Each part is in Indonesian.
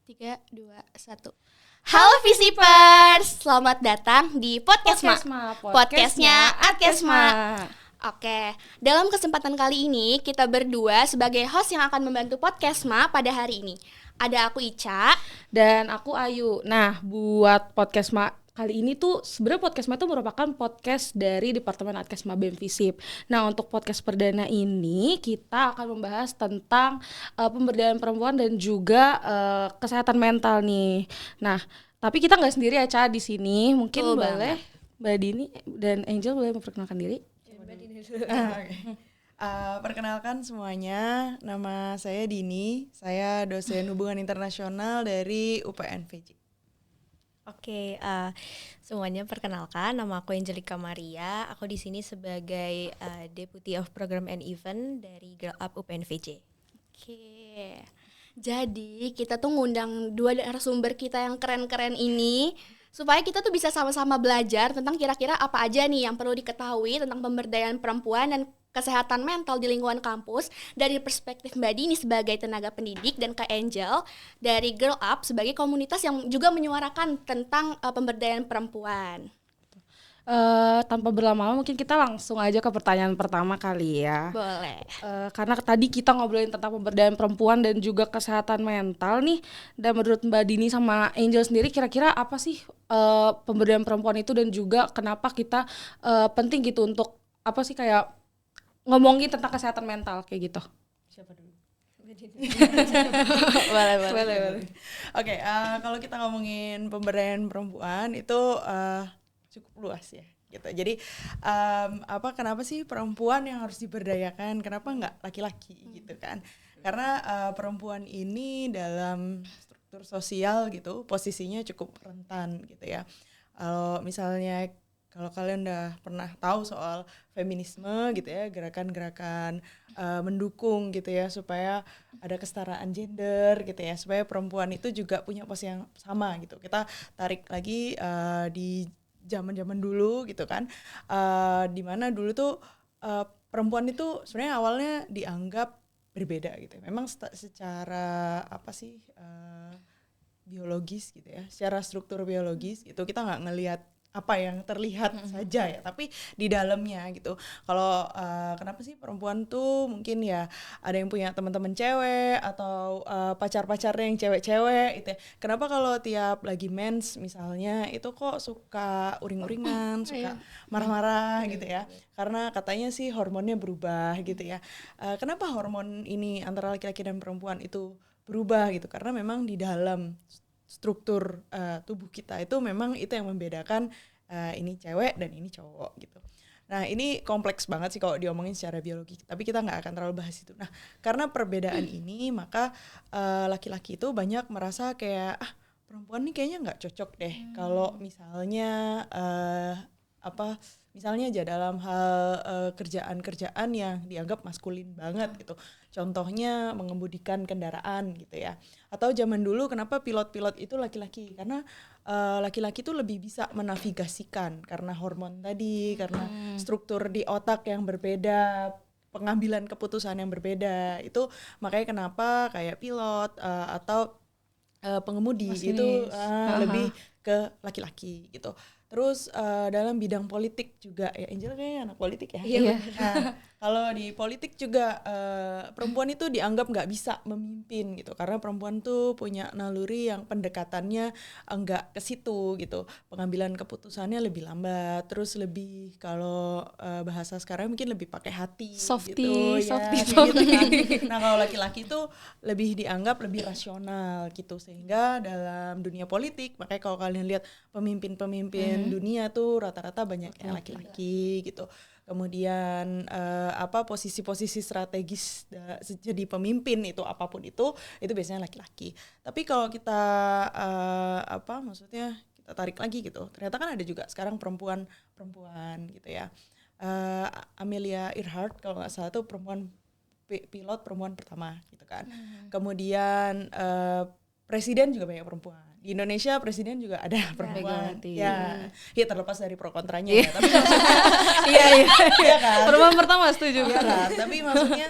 3, 2, 1. Halo Visipers, selamat datang di Podcastma, podcastnya Atkesma. Oke, dalam kesempatan kali ini kita berdua sebagai host yang akan membantu Podcastma pada hari ini. Ada aku Ica dan aku Ayu. Nah, buat Podcastma kali ini tuh sebenarnya Podcastma itu merupakan podcast dari Departemen Atkesma BEM Visip. Nah, untuk podcast perdana ini kita akan membahas tentang pemberdayaan perempuan dan juga kesehatan mental nih. Nah, tapi kita nggak sendiri ya, Ca, di sini. Mungkin boleh Mbak Dini dan Angel boleh memperkenalkan diri. Perkenalkan semuanya, nama saya Dini, saya dosen hubungan internasional dari UPN VJ. Oke, semuanya perkenalkan, nama aku Angelica Maria. Aku di sini sebagai Deputy of Program and Event dari Girl Up UPN VJ. Oke, jadi kita tuh ngundang dua narasumber kita yang keren-keren ini supaya kita tuh bisa sama-sama belajar tentang kira-kira apa aja nih yang perlu diketahui tentang pemberdayaan perempuan dan kesehatan mental di lingkungan kampus dari perspektif Mbak Dini sebagai tenaga pendidik dan Kak Angel dari Girl Up sebagai komunitas yang juga menyuarakan tentang pemberdayaan perempuan. Tanpa berlama-lama mungkin kita langsung aja ke pertanyaan pertama kali ya. Boleh. Karena tadi kita ngobrolin tentang pemberdayaan perempuan dan juga kesehatan mental nih. Dan menurut Mbak Dini sama Angel sendiri kira-kira apa sih pemberdayaan perempuan itu dan juga kenapa kita penting gitu untuk apa sih kayak ngomongin tentang kesehatan mental kayak gitu. Siapa dulu? boleh. Oke, kalau kita ngomongin pemberdayaan perempuan itu cukup luas ya gitu. Jadi kenapa sih perempuan yang harus diberdayakan? Kenapa nggak laki-laki gitu kan? Karena perempuan ini dalam struktur sosial gitu posisinya cukup rentan gitu ya. Misalnya kalau kalian udah pernah tahu soal feminisme gitu ya, gerakan-gerakan mendukung gitu ya supaya ada kesetaraan gender gitu ya, supaya perempuan itu juga punya posisi yang sama gitu. Kita tarik lagi di zaman-zaman dulu gitu kan, di mana dulu tuh perempuan itu sebenarnya awalnya dianggap berbeda gitu. Memang secara biologis gitu ya, secara struktur biologis gitu kita nggak ngelihat apa yang terlihat saja ya, tapi di dalamnya gitu. Kalau kenapa sih perempuan tuh mungkin ya ada yang punya teman-teman cewek atau pacar-pacarnya yang cewek-cewek gitu ya. Kenapa kalau tiap lagi mens misalnya itu kok suka uring-uringan, suka marah-marah gitu ya. Karena katanya sih hormonnya berubah gitu ya. Kenapa hormon ini antara laki-laki dan perempuan itu berubah gitu? Karena memang di dalam struktur tubuh kita itu memang itu yang membedakan ini cewek dan ini cowok gitu. Nah ini kompleks banget sih kalau diomongin secara biologi, tapi kita nggak akan terlalu bahas itu. Nah karena perbedaan ini maka laki-laki itu banyak merasa kayak perempuan nih kayaknya nggak cocok deh kalau misalnya misalnya aja dalam hal kerjaan-kerjaan yang dianggap maskulin banget gitu. Contohnya mengemudikan kendaraan gitu ya. Atau zaman dulu kenapa pilot-pilot itu laki-laki? Karena laki-laki tuh lebih bisa menavigasikan karena hormon tadi, karena struktur di otak yang berbeda, pengambilan keputusan yang berbeda. Itu makanya kenapa kayak pilot atau pengemudi itu lebih ke laki-laki gitu. Terus dalam bidang politik juga ya, Angel kayaknya anak politik ya. Iya. Nah, kalau di politik juga perempuan itu dianggap nggak bisa memimpin gitu, karena perempuan tuh punya naluri yang pendekatannya enggak ke situ gitu. Pengambilan keputusannya lebih lambat, terus lebih kalau bahasa sekarang mungkin lebih pakai hati gitu ya. Gitu kan. Nah kalau laki-laki tuh lebih dianggap lebih rasional gitu, sehingga dalam dunia politik makanya kalau kalian lihat pemimpin-pemimpin dunia tuh rata-rata banyak yang laki-laki gitu. Kemudian posisi-posisi strategis jadi pemimpin itu apapun itu biasanya laki-laki. Tapi kalau kita maksudnya kita tarik lagi gitu, ternyata kan ada juga sekarang perempuan gitu ya. Amelia Earhart kalau nggak salah tuh perempuan pilot perempuan pertama gitu kan. Kemudian presiden juga banyak perempuan. Di Indonesia presiden juga ada perempuan. Megawati. Ya terlepas dari pro kontranya ya. Tapi Iya. iya kan? Perempuan pertama setuju. Iya kan? Tapi maksudnya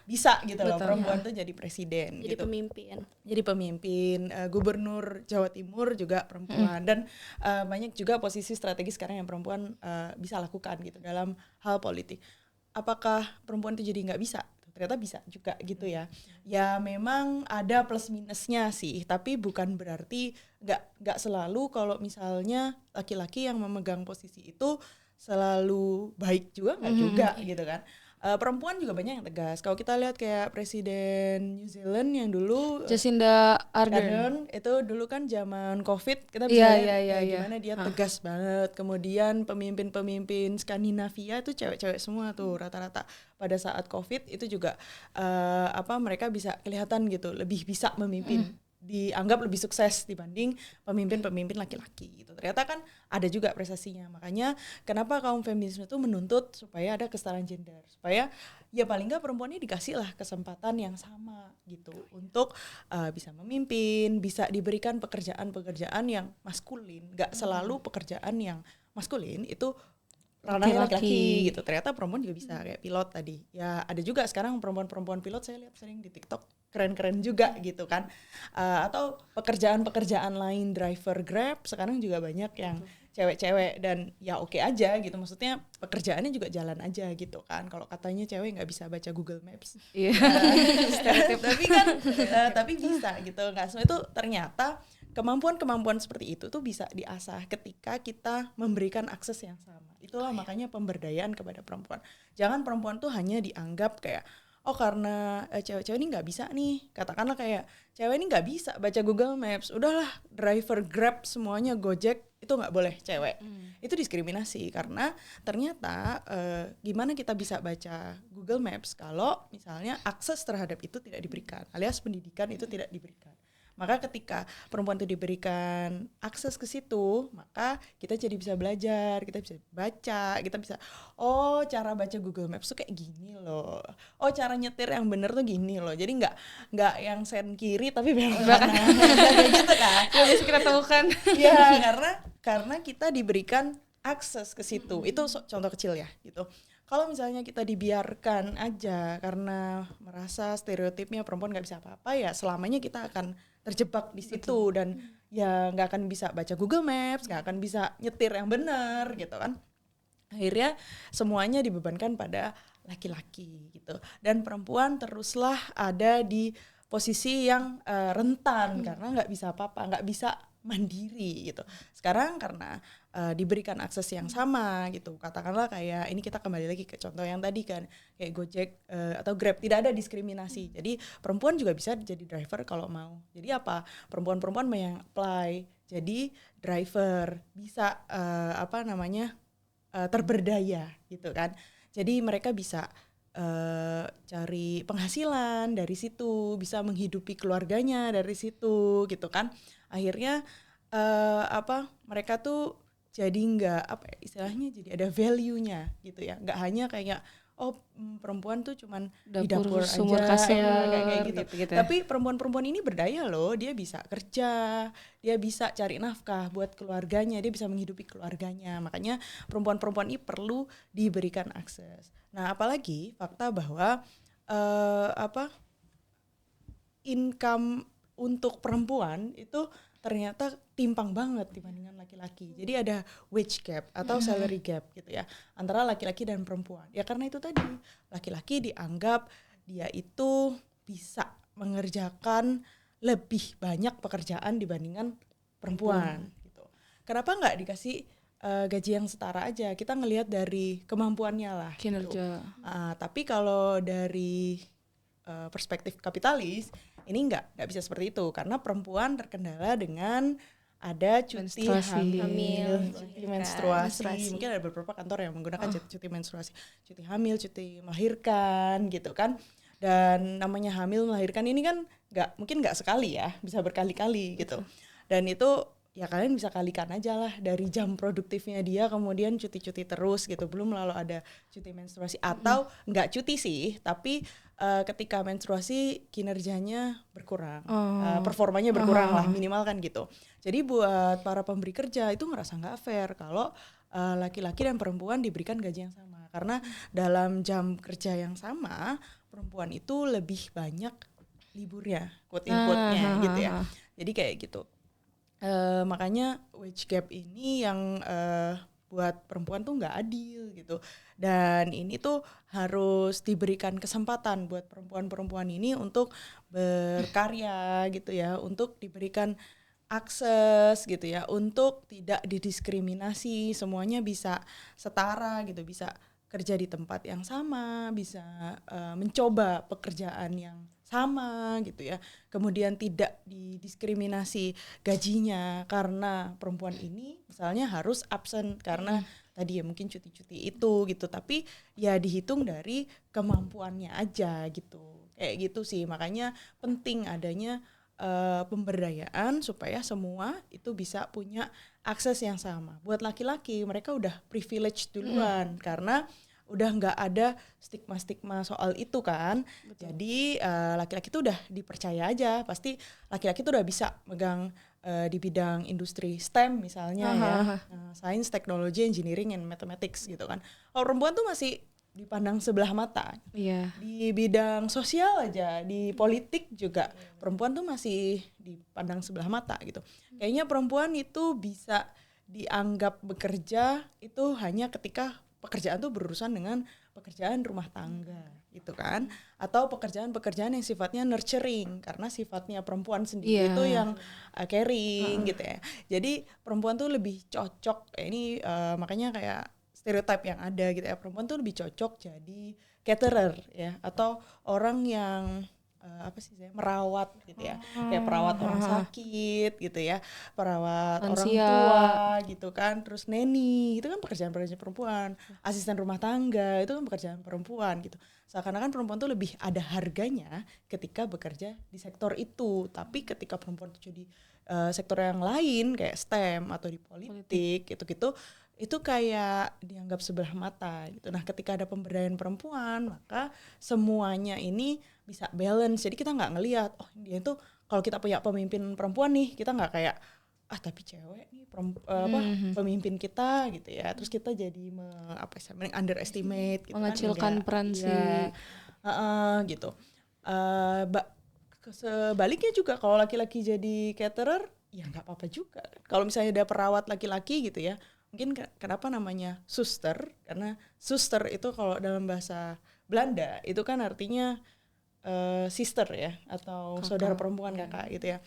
bisa gitu loh Betul. perempuan tuh jadi presiden Jadi gitu. pemimpin. Jadi pemimpin, gubernur Jawa Timur juga perempuan dan banyak juga posisi strategis sekarang yang perempuan bisa lakukan gitu dalam hal politik. Apakah perempuan itu jadi nggak bisa? Ternyata bisa juga gitu ya. Ya memang ada plus minusnya sih, tapi bukan berarti nggak selalu kalau misalnya laki-laki yang memegang posisi itu selalu baik juga nggak juga gitu kan. Perempuan juga banyak yang tegas. Kalau kita lihat kayak presiden New Zealand yang dulu Jacinda Ardern. Ardern itu dulu kan zaman COVID kita bisa lihat Iya. gimana dia tegas banget. Kemudian pemimpin-pemimpin Skandinavia itu cewek-cewek semua tuh rata-rata pada saat COVID itu juga mereka bisa kelihatan gitu lebih bisa memimpin. Dianggap lebih sukses dibanding pemimpin-pemimpin laki-laki gitu. Ternyata kan ada juga prestasinya. Makanya kenapa kaum feminisme itu menuntut supaya ada kesetaraan gender, supaya ya paling nggak perempuannya dikasih lah kesempatan yang sama gitu untuk bisa memimpin, bisa diberikan pekerjaan-pekerjaan yang maskulin, nggak selalu pekerjaan yang maskulin itu ranahnya laki-laki gitu. Ternyata perempuan juga bisa kayak pilot tadi. Ya ada juga sekarang perempuan-perempuan pilot saya lihat sering di TikTok keren-keren juga gitu kan. Atau pekerjaan-pekerjaan lain driver Grab sekarang juga banyak yang cewek-cewek dan ya oke aja gitu. Maksudnya pekerjaannya juga jalan aja gitu kan. Kalau katanya cewek nggak bisa baca Google Maps. Iya. Tapi kan tapi bisa gitu. Nggak semua itu ternyata kemampuan-kemampuan seperti itu tuh bisa diasah ketika kita memberikan akses yang sama. Itulah makanya pemberdayaan kepada perempuan. Jangan perempuan tuh hanya dianggap kayak karena cewek-cewek ini nggak bisa nih, katakanlah kayak cewek ini nggak bisa baca Google Maps, udahlah driver Grab semuanya Gojek itu nggak boleh cewek. Itu diskriminasi karena ternyata gimana kita bisa baca Google Maps kalau misalnya akses terhadap itu tidak diberikan, alias pendidikan itu tidak diberikan. Maka ketika perempuan itu diberikan akses ke situ, maka kita jadi bisa belajar, kita bisa baca, kita bisa cara baca Google Maps tuh kayak gini loh. Cara nyetir yang bener tuh gini loh. Jadi nggak yang sen kiri tapi belok kanan. Kayak gitu kan. Yang bisa kita temukan. Ya, karena kita diberikan akses ke situ. Itu contoh kecil ya gitu. Kalau misalnya kita dibiarkan aja karena merasa stereotipnya perempuan nggak bisa apa-apa, ya selamanya kita akan terjebak di situ. Dan ya nggak akan bisa baca Google Maps, nggak akan bisa nyetir yang benar gitu kan. Akhirnya semuanya dibebankan pada laki-laki gitu, dan perempuan teruslah ada di posisi yang rentan karena nggak bisa apa-apa, nggak bisa mandiri gitu. Sekarang karena diberikan akses yang sama gitu, katakanlah kayak ini kita kembali lagi ke contoh yang tadi kan, kayak Gojek atau Grab, tidak ada diskriminasi. Jadi perempuan juga bisa jadi driver kalau mau. Jadi apa, perempuan-perempuan yang apply jadi driver bisa terberdaya gitu kan. Jadi mereka bisa cari penghasilan dari situ, bisa menghidupi keluarganya dari situ gitu kan. Akhirnya mereka tuh jadi istilahnya jadi ada value-nya gitu ya. Nggak hanya kayak perempuan tuh cuman di dapur sumur aja kasur, kayak gitu. gitu. Tapi perempuan-perempuan ini berdaya loh, dia bisa kerja, dia bisa cari nafkah buat keluarganya, dia bisa menghidupi keluarganya. Makanya perempuan-perempuan ini perlu diberikan akses. Nah, apalagi fakta bahwa income untuk perempuan itu ternyata timpang banget dibandingkan laki-laki. Jadi ada wage gap atau salary gap gitu ya antara laki-laki dan perempuan. Ya karena itu tadi, laki-laki dianggap dia itu bisa mengerjakan lebih banyak pekerjaan dibandingkan perempuan gitu. Kenapa nggak dikasih gaji yang setara aja? Kita ngelihat dari kemampuannya lah. Kinerja. Gitu. Tapi kalau dari perspektif kapitalis ini nggak bisa seperti itu, karena perempuan terkendala dengan ada cuti hamil, cuti menstruasi. Mungkin ada beberapa kantor yang menggunakan cuti menstruasi, cuti hamil, cuti melahirkan gitu kan. Dan namanya hamil melahirkan ini kan nggak sekali ya, bisa berkali-kali gitu. Dan itu ya kalian bisa kalikan aja lah dari jam produktifnya dia kemudian cuti-cuti terus gitu, belum lalu ada cuti menstruasi atau nggak cuti sih tapi ketika menstruasi kinerjanya berkurang, performanya berkurang lah minimal kan gitu. Jadi buat para pemberi kerja itu ngerasa nggak fair kalau laki-laki dan perempuan diberikan gaji yang sama karena dalam jam kerja yang sama perempuan itu lebih banyak liburnya, quote in quote-nya gitu ya. Jadi kayak gitu. Makanya wage gap ini yang buat perempuan tuh nggak adil gitu, dan ini tuh harus diberikan kesempatan buat perempuan-perempuan ini untuk berkarya gitu ya, untuk diberikan akses gitu ya, untuk tidak didiskriminasi, semuanya bisa setara gitu, bisa kerja di tempat yang sama, bisa mencoba pekerjaan yang sama gitu ya, kemudian tidak didiskriminasi gajinya karena perempuan ini misalnya harus absen karena tadi ya mungkin cuti-cuti itu gitu, tapi ya dihitung dari kemampuannya aja gitu, kayak gitu sih. Makanya penting adanya pemberdayaan supaya semua itu bisa punya akses yang sama. Buat laki-laki mereka udah privilege duluan karena udah nggak ada stigma-stigma soal itu kan. Betul. Jadi laki-laki tuh udah dipercaya aja, pasti laki-laki tuh udah bisa megang di bidang industri STEM misalnya Science, Technology, Engineering, and Mathematics gitu kan. Kalau perempuan tuh masih dipandang sebelah mata. Iya. Di bidang sosial aja, di politik juga perempuan tuh masih dipandang sebelah mata gitu. Kayaknya perempuan itu bisa dianggap bekerja itu hanya ketika pekerjaan tuh berurusan dengan pekerjaan rumah tangga gitu kan, atau pekerjaan-pekerjaan yang sifatnya nurturing karena sifatnya perempuan sendiri itu yang caring gitu ya. Jadi perempuan tuh lebih cocok ini makanya kayak stereotip yang ada gitu ya, perempuan tuh lebih cocok jadi caterer ya, atau orang yang merawat gitu ya, kayak perawat orang sakit gitu ya, perawat orang tua gitu kan, terus neni itu kan pekerjaan-pekerjaan perempuan, asisten rumah tangga itu kan pekerjaan perempuan gitu. Seakan-akan perempuan tuh lebih ada harganya ketika bekerja di sektor itu, tapi ketika perempuan tuh jadi sektor yang lain kayak STEM atau di politik gitu-gitu, itu kayak dianggap sebelah mata gitu. Nah ketika ada pemberdayaan perempuan maka semuanya ini bisa balance. Jadi kita nggak ngelihat dia itu kalau kita punya pemimpin perempuan nih, kita nggak kayak tapi cewek nih pemimpin kita gitu ya, terus kita jadi underestimate gitu, mengecilkan peran si gitu. Sebaliknya juga kalau laki-laki jadi caterer ya nggak apa-apa juga. Kalau misalnya ada perawat laki-laki gitu ya, mungkin kenapa namanya suster, karena suster itu kalau dalam bahasa Belanda itu kan artinya sister ya, atau kakak, saudara perempuan kakak gitu ya.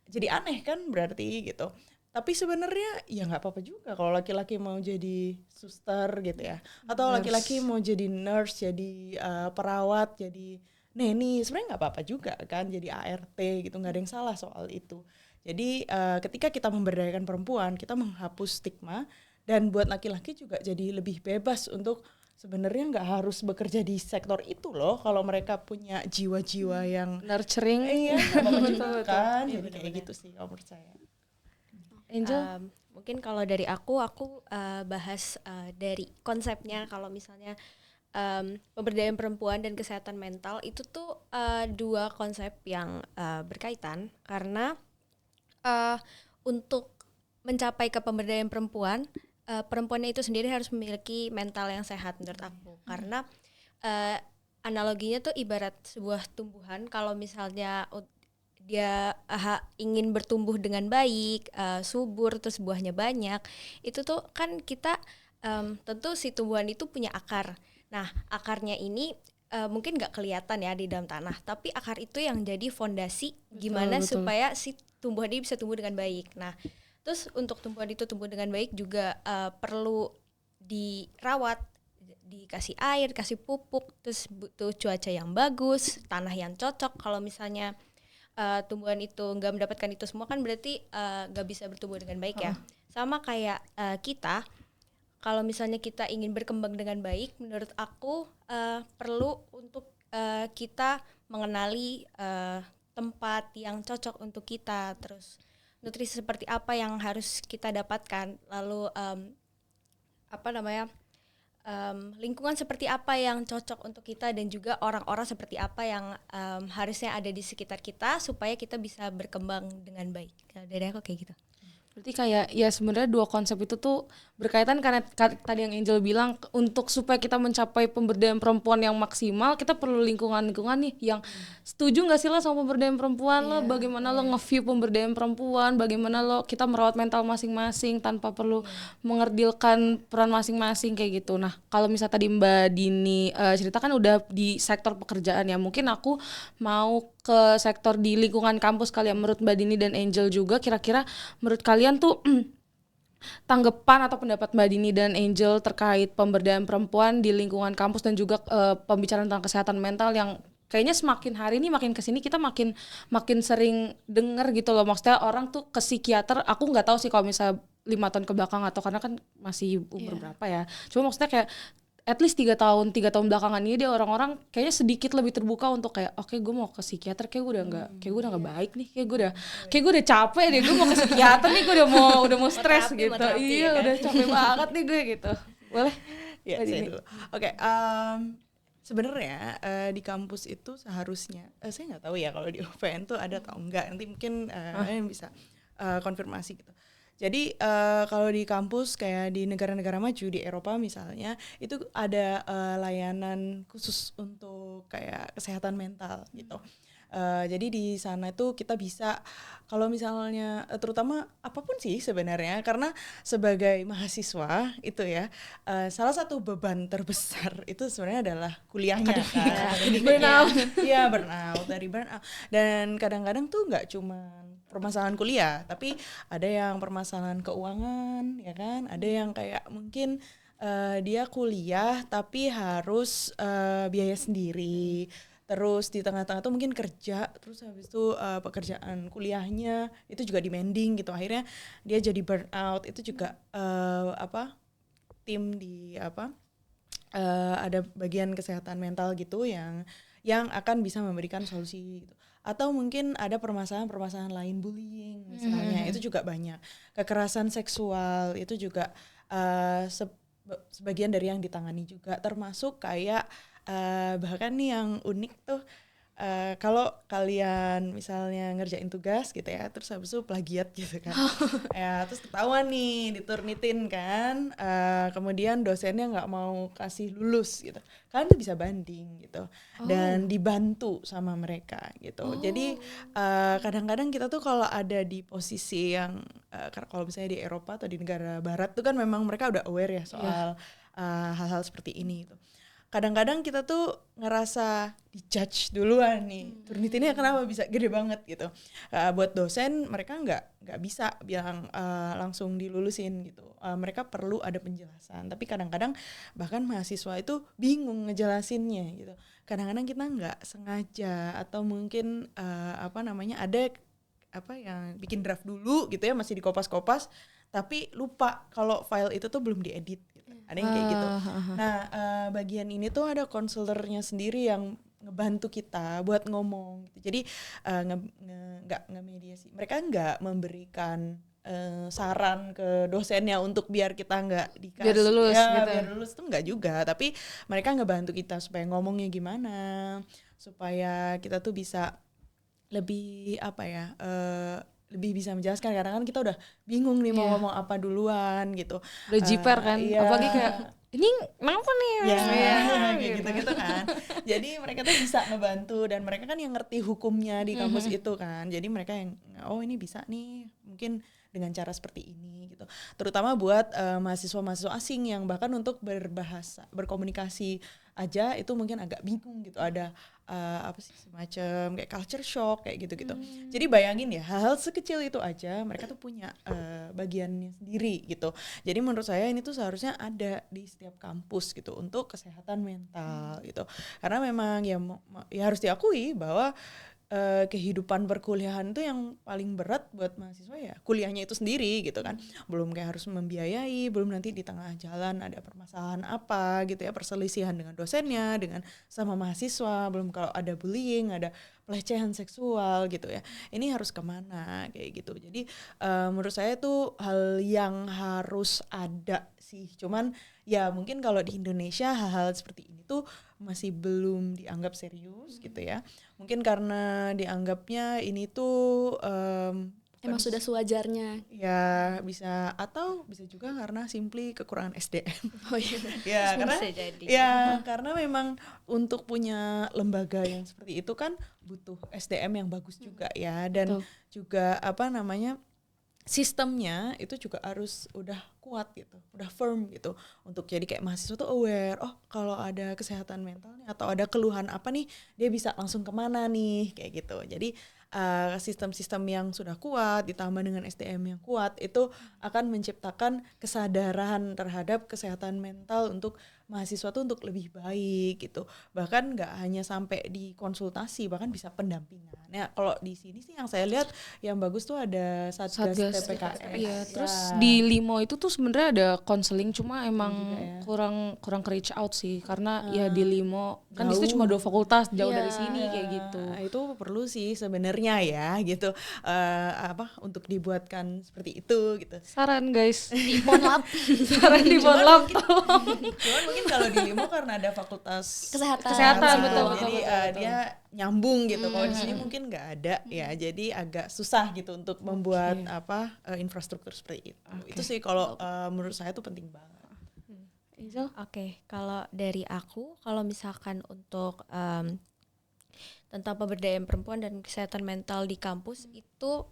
Jadi aneh kan berarti gitu. Tapi sebenarnya ya nggak apa-apa juga kalau laki-laki mau jadi suster gitu ya, atau laki-laki mau jadi nurse, jadi perawat, jadi neni, sebenarnya nggak apa-apa juga kan, jadi ART gitu, nggak ada yang salah soal itu. Jadi ketika kita memberdayakan perempuan, kita menghapus stigma, dan buat laki-laki juga jadi lebih bebas untuk sebenarnya nggak harus bekerja di sektor itu loh, kalau mereka punya jiwa-jiwa yang nurturing. Iya, betul kan. Jadi kayak gitu sih kalau menurut saya. Angel, mungkin kalau dari aku bahas dari konsepnya. Kalau misalnya pemberdayaan perempuan dan kesehatan mental itu tuh dua konsep yang berkaitan, karena untuk mencapai ke pemberdayaan perempuan, perempuannya itu sendiri harus memiliki mental yang sehat menurut aku. Karena analoginya tuh ibarat sebuah tumbuhan. Kalau misalnya dia ingin bertumbuh dengan baik, subur, terus buahnya banyak, itu tuh kan kita tentu si tumbuhan itu punya akar. Nah akarnya ini mungkin nggak kelihatan ya di dalam tanah, tapi akar itu yang jadi fondasi gimana betul. Supaya si tumbuhan ini bisa tumbuh dengan baik. Nah terus untuk tumbuhan itu tumbuh dengan baik juga perlu dirawat, dikasih air, kasih pupuk, terus butuh cuaca yang bagus, tanah yang cocok. Kalau misalnya tumbuhan itu nggak mendapatkan itu semua kan berarti nggak bisa bertumbuh dengan baik ya. Sama kayak kita, kalau misalnya kita ingin berkembang dengan baik, menurut aku perlu untuk kita mengenali tempat yang cocok untuk kita, terus nutrisi seperti apa yang harus kita dapatkan, lalu lingkungan seperti apa yang cocok untuk kita, dan juga orang-orang seperti apa yang harusnya ada di sekitar kita supaya kita bisa berkembang dengan baik. Kalau dari aku kayak gitu. Berarti kayak ya sebenarnya dua konsep itu tuh berkaitan, karena tadi yang Angel bilang untuk supaya kita mencapai pemberdayaan perempuan yang maksimal, kita perlu lingkungan nih yang setuju nggak sih lo sama pemberdayaan perempuan lo, bagaimana lo nge-view pemberdayaan perempuan, bagaimana lo kita merawat mental masing-masing tanpa perlu mengerdilkan peran masing-masing kayak gitu. Nah kalau misalnya tadi Mbak Dini ceritakan udah di sektor pekerjaan ya, mungkin aku mau ke sektor di lingkungan kampus kali ya. Menurut Mbak Dini dan Angel juga, kira-kira menurut kalian tuh tanggapan atau pendapat Mbak Dini dan Angel terkait pemberdayaan perempuan di lingkungan kampus dan juga pembicaraan tentang kesehatan mental yang kayaknya semakin hari ini makin kesini kita makin sering dengar gitu loh. Maksudnya orang tuh ke psikiater, aku nggak tahu sih kalau misalnya 5 tahun ke belakang atau karena kan masih umur berapa ya. Cuma maksudnya kayak at least 3 tahun belakangan ini dia orang-orang kayaknya sedikit lebih terbuka untuk kayak oke, gue mau ke psikiater, kayak gue udah nggak baik nih, kayak gue udah capek deh, gue mau ke psikiater nih, gue udah mau stres gitu. Iya kan? Udah capek banget nih gue gitu. Boleh? Ya, saya dulu. Oke, sebenarnya di kampus itu seharusnya saya nggak tahu ya kalau di UPN tuh ada atau enggak, nanti mungkin yang bisa konfirmasi gitu. Jadi kalau di kampus kayak di negara-negara maju di Eropa misalnya itu ada layanan khusus untuk kayak kesehatan mental gitu. Jadi di sana itu kita bisa kalau misalnya terutama apapun sih sebenarnya, karena sebagai mahasiswa itu ya salah satu beban terbesar itu sebenarnya adalah kuliahnya kan. Burnout. Iya, burnout. Dan kadang-kadang tuh nggak cuma permasalahan kuliah, tapi ada yang permasalahan keuangan ya kan, ada yang kayak mungkin dia kuliah tapi harus biaya sendiri. Terus di tengah-tengah tuh mungkin kerja, terus habis itu pekerjaan kuliahnya itu juga demanding gitu. Akhirnya dia jadi burnout. Itu juga tim di ada bagian kesehatan mental gitu yang akan bisa memberikan solusi gitu. Atau mungkin ada permasalahan lain, bullying misalnya, itu juga banyak. Kekerasan seksual itu juga sebagian dari yang ditangani juga, termasuk kayak bahkan nih yang unik tuh kalau kalian misalnya ngerjain tugas gitu ya, terus habis itu plagiat gitu kan, ya terus ketahuan nih diturnitin kan, kemudian dosennya nggak mau kasih lulus gitu, kalian tuh bisa banding gitu dan dibantu sama mereka gitu. Jadi kadang-kadang kita tuh kalau ada di posisi yang kalau misalnya di Eropa atau di negara Barat tuh kan memang mereka udah aware ya soal hal-hal seperti ini gitu. Kadang-kadang kita tuh ngerasa dijudge duluan nih, turnitinnya kenapa bisa gede banget gitu. Buat dosen mereka nggak bisa bilang langsung dilulusin gitu. Mereka perlu ada penjelasan. Tapi kadang-kadang bahkan mahasiswa itu bingung ngejelasinnya gitu. Kadang-kadang kita nggak sengaja atau mungkin ada yang bikin draft dulu gitu ya, masih dikopas-kopas, tapi lupa kalau file itu tuh belum diedit gitu. Ada yang kayak gitu. Nah, bagian ini tuh ada konselornya sendiri yang ngebantu kita buat ngomong gitu. Jadi nggak ngemediasi. Mereka nggak memberikan saran ke dosennya untuk biar kita nggak dikasih biar lulus ya, gitu. Biar lulus tuh nggak juga, tapi mereka ngebantu kita supaya ngomongnya gimana, supaya kita tuh bisa lebih lebih bisa menjelaskan, karena kan kita udah bingung nih mau ngomong apa duluan gitu. Udah jiper kan, apalagi kayak ini kenapa nih? Gitu kan. Jadi mereka tuh bisa ngebantu, dan mereka kan yang ngerti hukumnya di kampus itu kan. Jadi mereka yang ini bisa nih mungkin dengan cara seperti ini gitu. Terutama buat mahasiswa-mahasiswa asing yang bahkan untuk berkomunikasi aja itu mungkin agak bingung gitu. Ada semacam kayak culture shock kayak gitu-gitu. Jadi bayangin ya, hal-hal sekecil itu aja mereka tuh punya bagiannya sendiri gitu. Jadi menurut saya ini tuh seharusnya ada di setiap kampus gitu untuk kesehatan mental gitu. Karena memang ya harus diakui bahwa kehidupan perkuliahan itu yang paling berat buat mahasiswa ya kuliahnya itu sendiri gitu kan. Belum kayak harus membiayai, belum nanti di tengah jalan ada permasalahan apa gitu ya, perselisihan dengan dosennya, dengan sama mahasiswa, belum kalau ada bullying, ada pelecehan seksual gitu ya. Ini harus kemana kayak gitu. Jadi menurut saya itu hal yang harus ada sih. Cuman ya mungkin kalau di Indonesia hal-hal seperti ini tuh masih belum dianggap serius gitu ya. Mungkin karena dianggapnya ini tuh Emang sudah sewajarnya. ya bisa, atau bisa juga karena simply kekurangan SDM. Oh iya. Ya karena Bisa jadi. ya karena memang untuk punya lembaga yang seperti itu kan butuh SDM yang bagus juga ya, dan juga apa namanya sistemnya itu juga harus udah kuat gitu, udah firm gitu, untuk jadi kayak mahasiswa tuh aware, oh kalau ada kesehatan mental nih atau ada keluhan apa nih dia bisa langsung kemana nih kayak gitu. Jadi sistem-sistem yang sudah kuat ditambah dengan SDM yang kuat itu akan menciptakan kesadaran terhadap kesehatan mental untuk mahasiswa tuh untuk lebih baik gitu. Bahkan nggak hanya sampai di konsultasi, bahkan bisa pendampingan. Nah kalau di sini sih yang saya lihat yang bagus tuh ada Satgas TPKS. Iya, terus di Limo itu tuh sebenarnya ada konseling, cuma emang ya. kurang ke reach out sih, karena ya di Limo kan di situ cuma 2 fakultas jauh dari sini kayak gitu. Nah, itu perlu sih sebenarnya ya gitu, apa untuk dibuatkan seperti itu gitu. Saran guys, Di Monlab saran di Monlab. Cuman mungkin kalau di Limo karena ada fakultas kesehatan betul, jadi dia nyambung gitu. Kalau di sini mungkin nggak ada ya, jadi agak susah gitu untuk membuat apa infrastruktur seperti itu. Itu sih kalau menurut saya tuh penting banget. Oke, kalau dari aku, kalau misalkan untuk tentang pemberdayaan perempuan dan kesehatan mental di kampus itu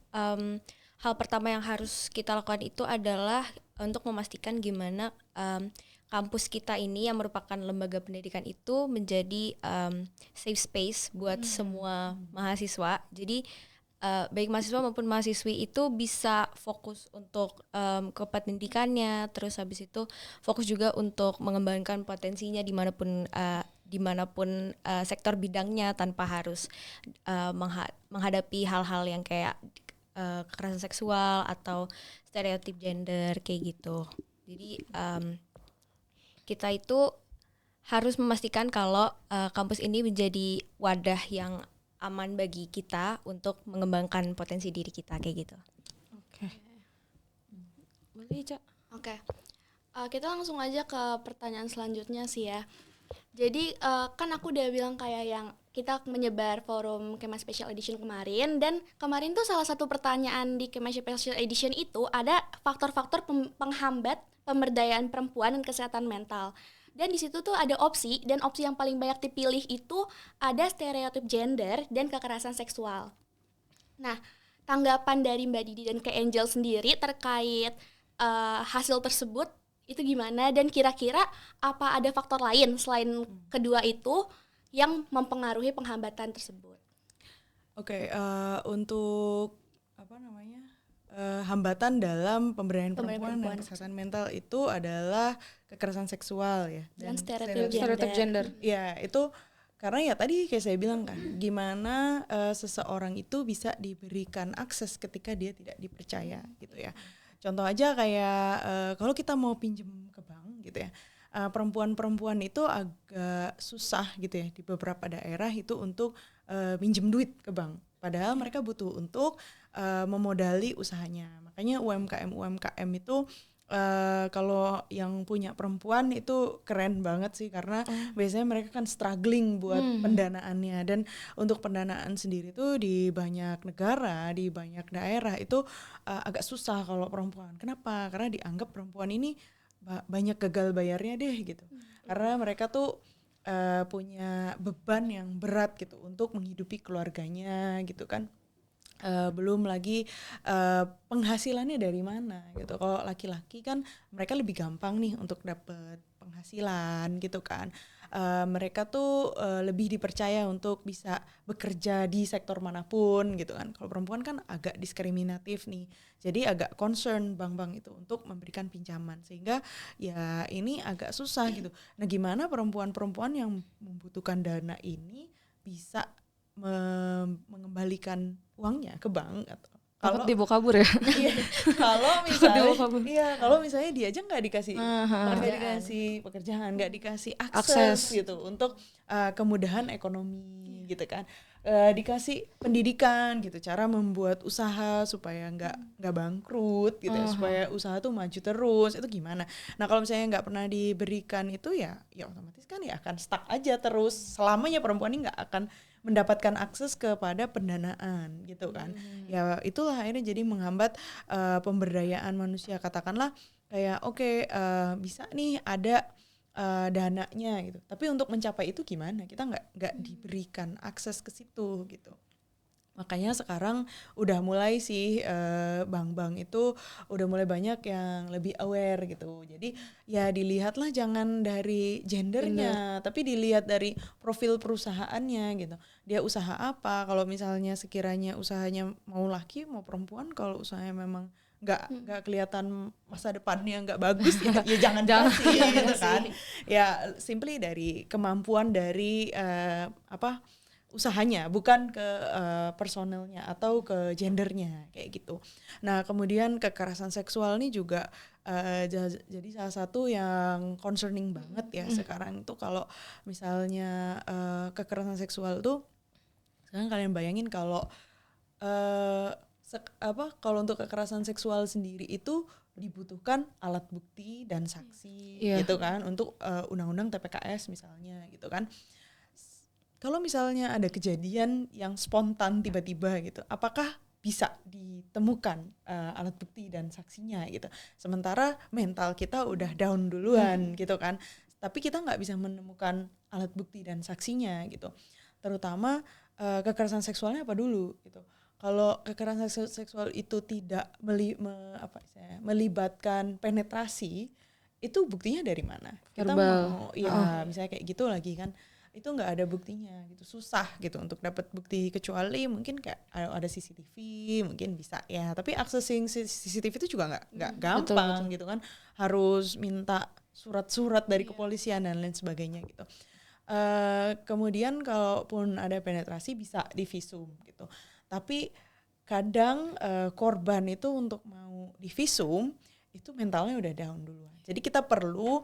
hal pertama yang harus kita lakukan itu adalah untuk memastikan gimana kampus kita ini yang merupakan lembaga pendidikan itu menjadi safe space buat semua mahasiswa. Jadi baik mahasiswa maupun mahasiswi itu bisa fokus untuk ke pendidikannya, terus habis itu fokus juga untuk mengembangkan potensinya dimanapun sektor bidangnya, tanpa harus menghadapi hal-hal yang kayak kekerasan seksual atau stereotip gender kayak gitu. Jadi kita itu harus memastikan kalau kampus ini menjadi wadah yang aman bagi kita untuk mengembangkan potensi diri kita kayak gitu. Oke. Boleh, Cak. Oke. Kita langsung aja ke pertanyaan selanjutnya sih ya. Jadi kan aku udah bilang kayak yang kita menyebar forum Kema Special Edition kemarin, dan kemarin tuh salah satu pertanyaan di Kema Special Edition itu ada faktor-faktor penghambat pemberdayaan perempuan dan kesehatan mental. Dan di situ tuh ada opsi, dan opsi yang paling banyak dipilih itu ada stereotip gender dan kekerasan seksual. Nah, tanggapan dari Mbak Didi dan Kak Angel sendiri terkait hasil tersebut itu gimana, dan kira-kira apa ada faktor lain selain kedua itu yang mempengaruhi penghambatan tersebut? Oke, untuk apa namanya hambatan dalam pemberdayaan perempuan dan kesehatan mental itu adalah kekerasan seksual ya, Dan stereotip Gender. Ya itu karena ya tadi kayak saya bilang kan, gimana seseorang itu bisa diberikan akses ketika dia tidak dipercaya gitu ya. Contoh aja kayak kalau kita mau pinjem ke bank gitu ya, perempuan-perempuan itu agak susah gitu ya di beberapa daerah itu untuk pinjem duit ke bank. Padahal mereka butuh untuk memodali usahanya. Makanya UMKM itu kalau yang punya perempuan itu keren banget sih, karena biasanya mereka kan struggling buat pendanaannya, dan untuk pendanaan sendiri tuh di banyak negara, di banyak daerah itu agak susah kalau perempuan. Kenapa? Karena dianggap perempuan ini banyak gagal bayarnya deh gitu. Karena mereka tuh punya beban yang berat gitu untuk menghidupi keluarganya gitu kan. Belum lagi penghasilannya dari mana gitu. Kalau laki-laki kan mereka lebih gampang nih untuk dapet penghasilan gitu kan. Mereka tuh lebih dipercaya untuk bisa bekerja di sektor manapun gitu kan. Kalau perempuan kan agak diskriminatif nih, jadi agak concern bank-bank itu untuk memberikan pinjaman, sehingga ya ini agak susah gitu. Nah gimana perempuan-perempuan yang membutuhkan dana ini bisa mengembalikan uangnya ke bank atau Takut dibawa kabur ya. iya, kalau misalnya dibawa kabur. kalau misalnya dia aja nggak dikasih pekerjaan, nggak dikasih akses gitu untuk kemudahan ekonomi gitu kan, dikasih pendidikan gitu, cara membuat usaha supaya nggak bangkrut gitu ya, supaya usaha tuh maju terus, itu gimana. Nah kalau misalnya nggak pernah diberikan itu ya otomatis kan ya akan stuck aja terus selamanya, perempuan ini nggak akan mendapatkan akses kepada pendanaan gitu kan. Ya itulah akhirnya jadi menghambat pemberdayaan manusia. Katakanlah kayak bisa nih ada dananya gitu, tapi untuk mencapai itu gimana, kita nggak diberikan akses ke situ gitu. Makanya sekarang udah mulai sih bank-bank itu udah mulai banyak yang lebih aware gitu. Jadi ya dilihatlah jangan dari gendernya, tapi dilihat dari profil perusahaannya gitu. Dia usaha apa? Kalau misalnya sekiranya usahanya mau laki mau perempuan, kalau usahanya memang nggak kelihatan masa depannya nggak bagus ya jangan dikasih gitu kan. Ya simply dari kemampuan dari usahanya, bukan ke personelnya atau ke gendernya kayak gitu. Nah kemudian kekerasan seksual ini juga jadi salah satu yang concerning banget ya sekarang itu. Kalau misalnya kekerasan seksual tuh sekarang kalian bayangin kalau kalau untuk kekerasan seksual sendiri itu dibutuhkan alat bukti dan saksi gitu kan, untuk undang-undang TPKS misalnya gitu kan. Kalau misalnya ada kejadian yang spontan tiba-tiba gitu, apakah bisa ditemukan alat bukti dan saksinya gitu. Sementara mental kita udah down duluan gitu kan. Tapi kita nggak bisa menemukan alat bukti dan saksinya gitu. Terutama kekerasan seksualnya apa dulu gitu. Kalau kekerasan seksual itu tidak melibatkan penetrasi, itu buktinya dari mana? Kita mau misalnya kayak gitu lagi kan, itu nggak ada buktinya gitu, susah gitu untuk dapat bukti, kecuali mungkin kayak ada CCTV mungkin bisa ya, tapi accessing CCTV itu juga nggak gampang betul. Gitu kan, harus minta surat-surat dari kepolisian dan lain sebagainya gitu. Kemudian kalaupun ada penetrasi bisa divisum gitu, tapi kadang korban itu untuk mau divisum itu mentalnya udah down duluan. Jadi kita perlu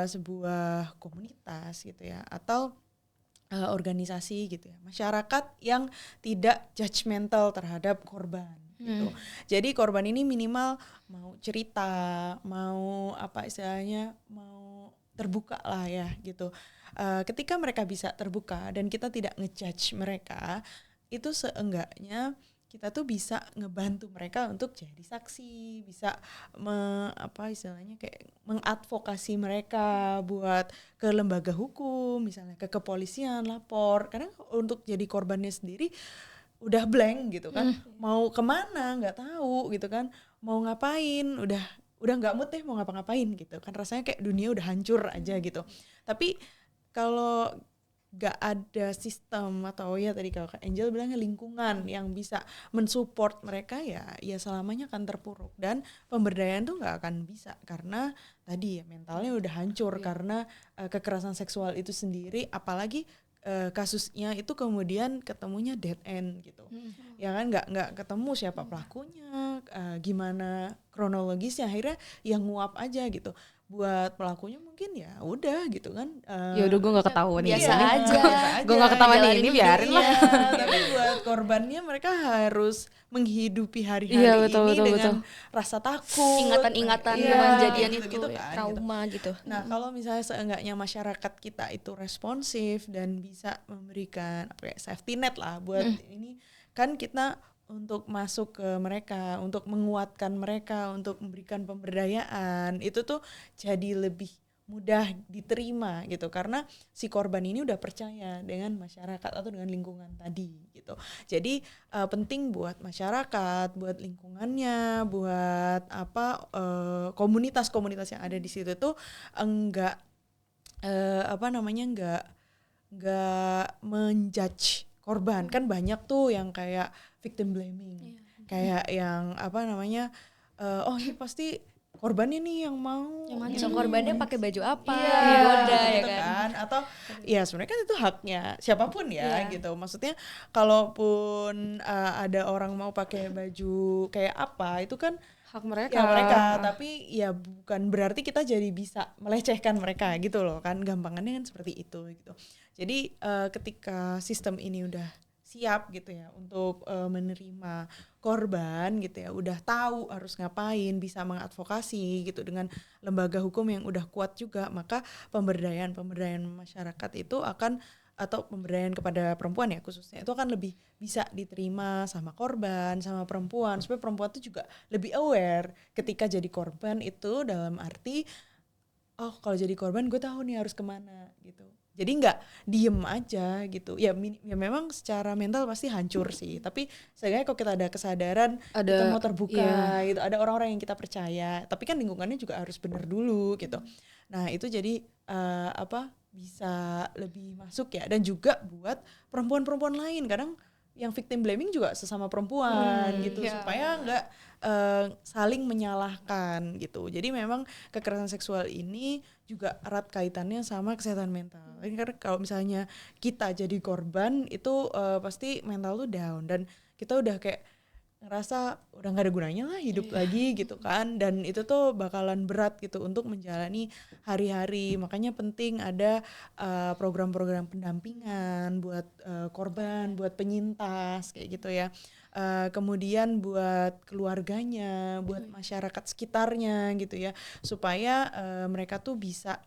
sebuah komunitas gitu ya, atau organisasi gitu ya, masyarakat yang tidak judgmental terhadap korban gitu. Jadi korban ini minimal mau cerita, mau mau terbuka lah ya gitu. Ketika mereka bisa terbuka dan kita tidak ngejudge mereka, itu seenggaknya kita tuh bisa ngebantu mereka untuk jadi saksi, bisa kayak mengadvokasi mereka buat ke lembaga hukum, misalnya ke kepolisian lapor. Karena untuk jadi korbannya sendiri udah blank gitu kan, mau kemana nggak tahu gitu kan, mau ngapain udah nggak mood deh mau ngapa-ngapain gitu kan, rasanya kayak dunia udah hancur aja gitu. Tapi kalau gak ada sistem atau ya tadi kalau Kak Angel bilangnya lingkungan yang bisa mensupport mereka, ya selamanya akan terpuruk, dan pemberdayaan tuh gak akan bisa karena tadi ya mentalnya udah hancur karena kekerasan seksual itu sendiri, apalagi kasusnya itu kemudian ketemunya dead end gitu. Ya kan nggak ketemu siapa pelakunya, gimana kronologisnya, akhirnya yang nguap aja gitu. Buat pelakunya mungkin ya udah gitu kan, ya udah gue nggak ketahuan biasa aja. Gue nggak ketahuan ini biarin lah. Tapi buat korbannya mereka harus menghidupi hari-hari betul, dengan rasa takut, ingatan-ingatan kejadian itu gitu kan, trauma gitu. Nah kalau misalnya seenggaknya masyarakat kita itu responsif dan bisa memberikan safety net lah buat ini kan, kita untuk masuk ke mereka, untuk menguatkan mereka, untuk memberikan pemberdayaan, itu tuh jadi lebih mudah diterima gitu, karena si korban ini udah percaya dengan masyarakat atau dengan lingkungan tadi gitu. Jadi penting buat masyarakat, buat lingkungannya, buat komunitas-komunitas yang ada di situ tuh enggak menjudge korban. Kan banyak tuh yang kayak victim blaming, kayak yang oh ini pasti korbannya nih yang mau Yang korbannya pakai baju apa, Iya, digoda ya gitu kan. atau ya sebenarnya kan itu haknya siapapun ya gitu. Maksudnya kalaupun ada orang mau pakai baju kayak apa itu kan Hak mereka. ya mereka, tapi ya bukan berarti kita jadi bisa melecehkan mereka gitu loh kan, gampangannya kan seperti itu gitu. Jadi ketika sistem ini udah siap gitu ya untuk menerima korban gitu ya, udah tahu harus ngapain, bisa mengadvokasi gitu dengan lembaga hukum yang udah kuat juga, maka pemberdayaan masyarakat itu akan, atau pemberdayaan kepada perempuan ya khususnya, itu akan lebih bisa diterima sama korban, sama perempuan, supaya perempuan itu juga lebih aware ketika jadi korban itu, dalam arti oh kalau jadi korban gue tahu nih harus kemana gitu. Jadi nggak diem aja gitu. Ya memang secara mental pasti hancur sih. Tapi seenggaknya kalau kita ada kesadaran, kita mau terbuka gitu. Ada orang-orang yang kita percaya. Tapi kan lingkungannya juga harus benar dulu gitu. Nah itu jadi bisa lebih masuk ya. Dan juga buat perempuan-perempuan lain. Kadang yang victim blaming juga sesama perempuan gitu. Supaya nggak saling menyalahkan gitu. Jadi memang kekerasan seksual ini juga erat kaitannya sama kesehatan mental. Karena kalau misalnya kita jadi korban itu pasti mental tuh down, dan kita udah kayak ngerasa udah gak ada gunanya lah hidup lagi gitu kan, dan itu tuh bakalan berat gitu untuk menjalani hari-hari. Makanya penting ada program-program pendampingan buat korban, buat penyintas kayak gitu ya. Kemudian buat keluarganya, buat masyarakat sekitarnya gitu ya, supaya mereka tuh bisa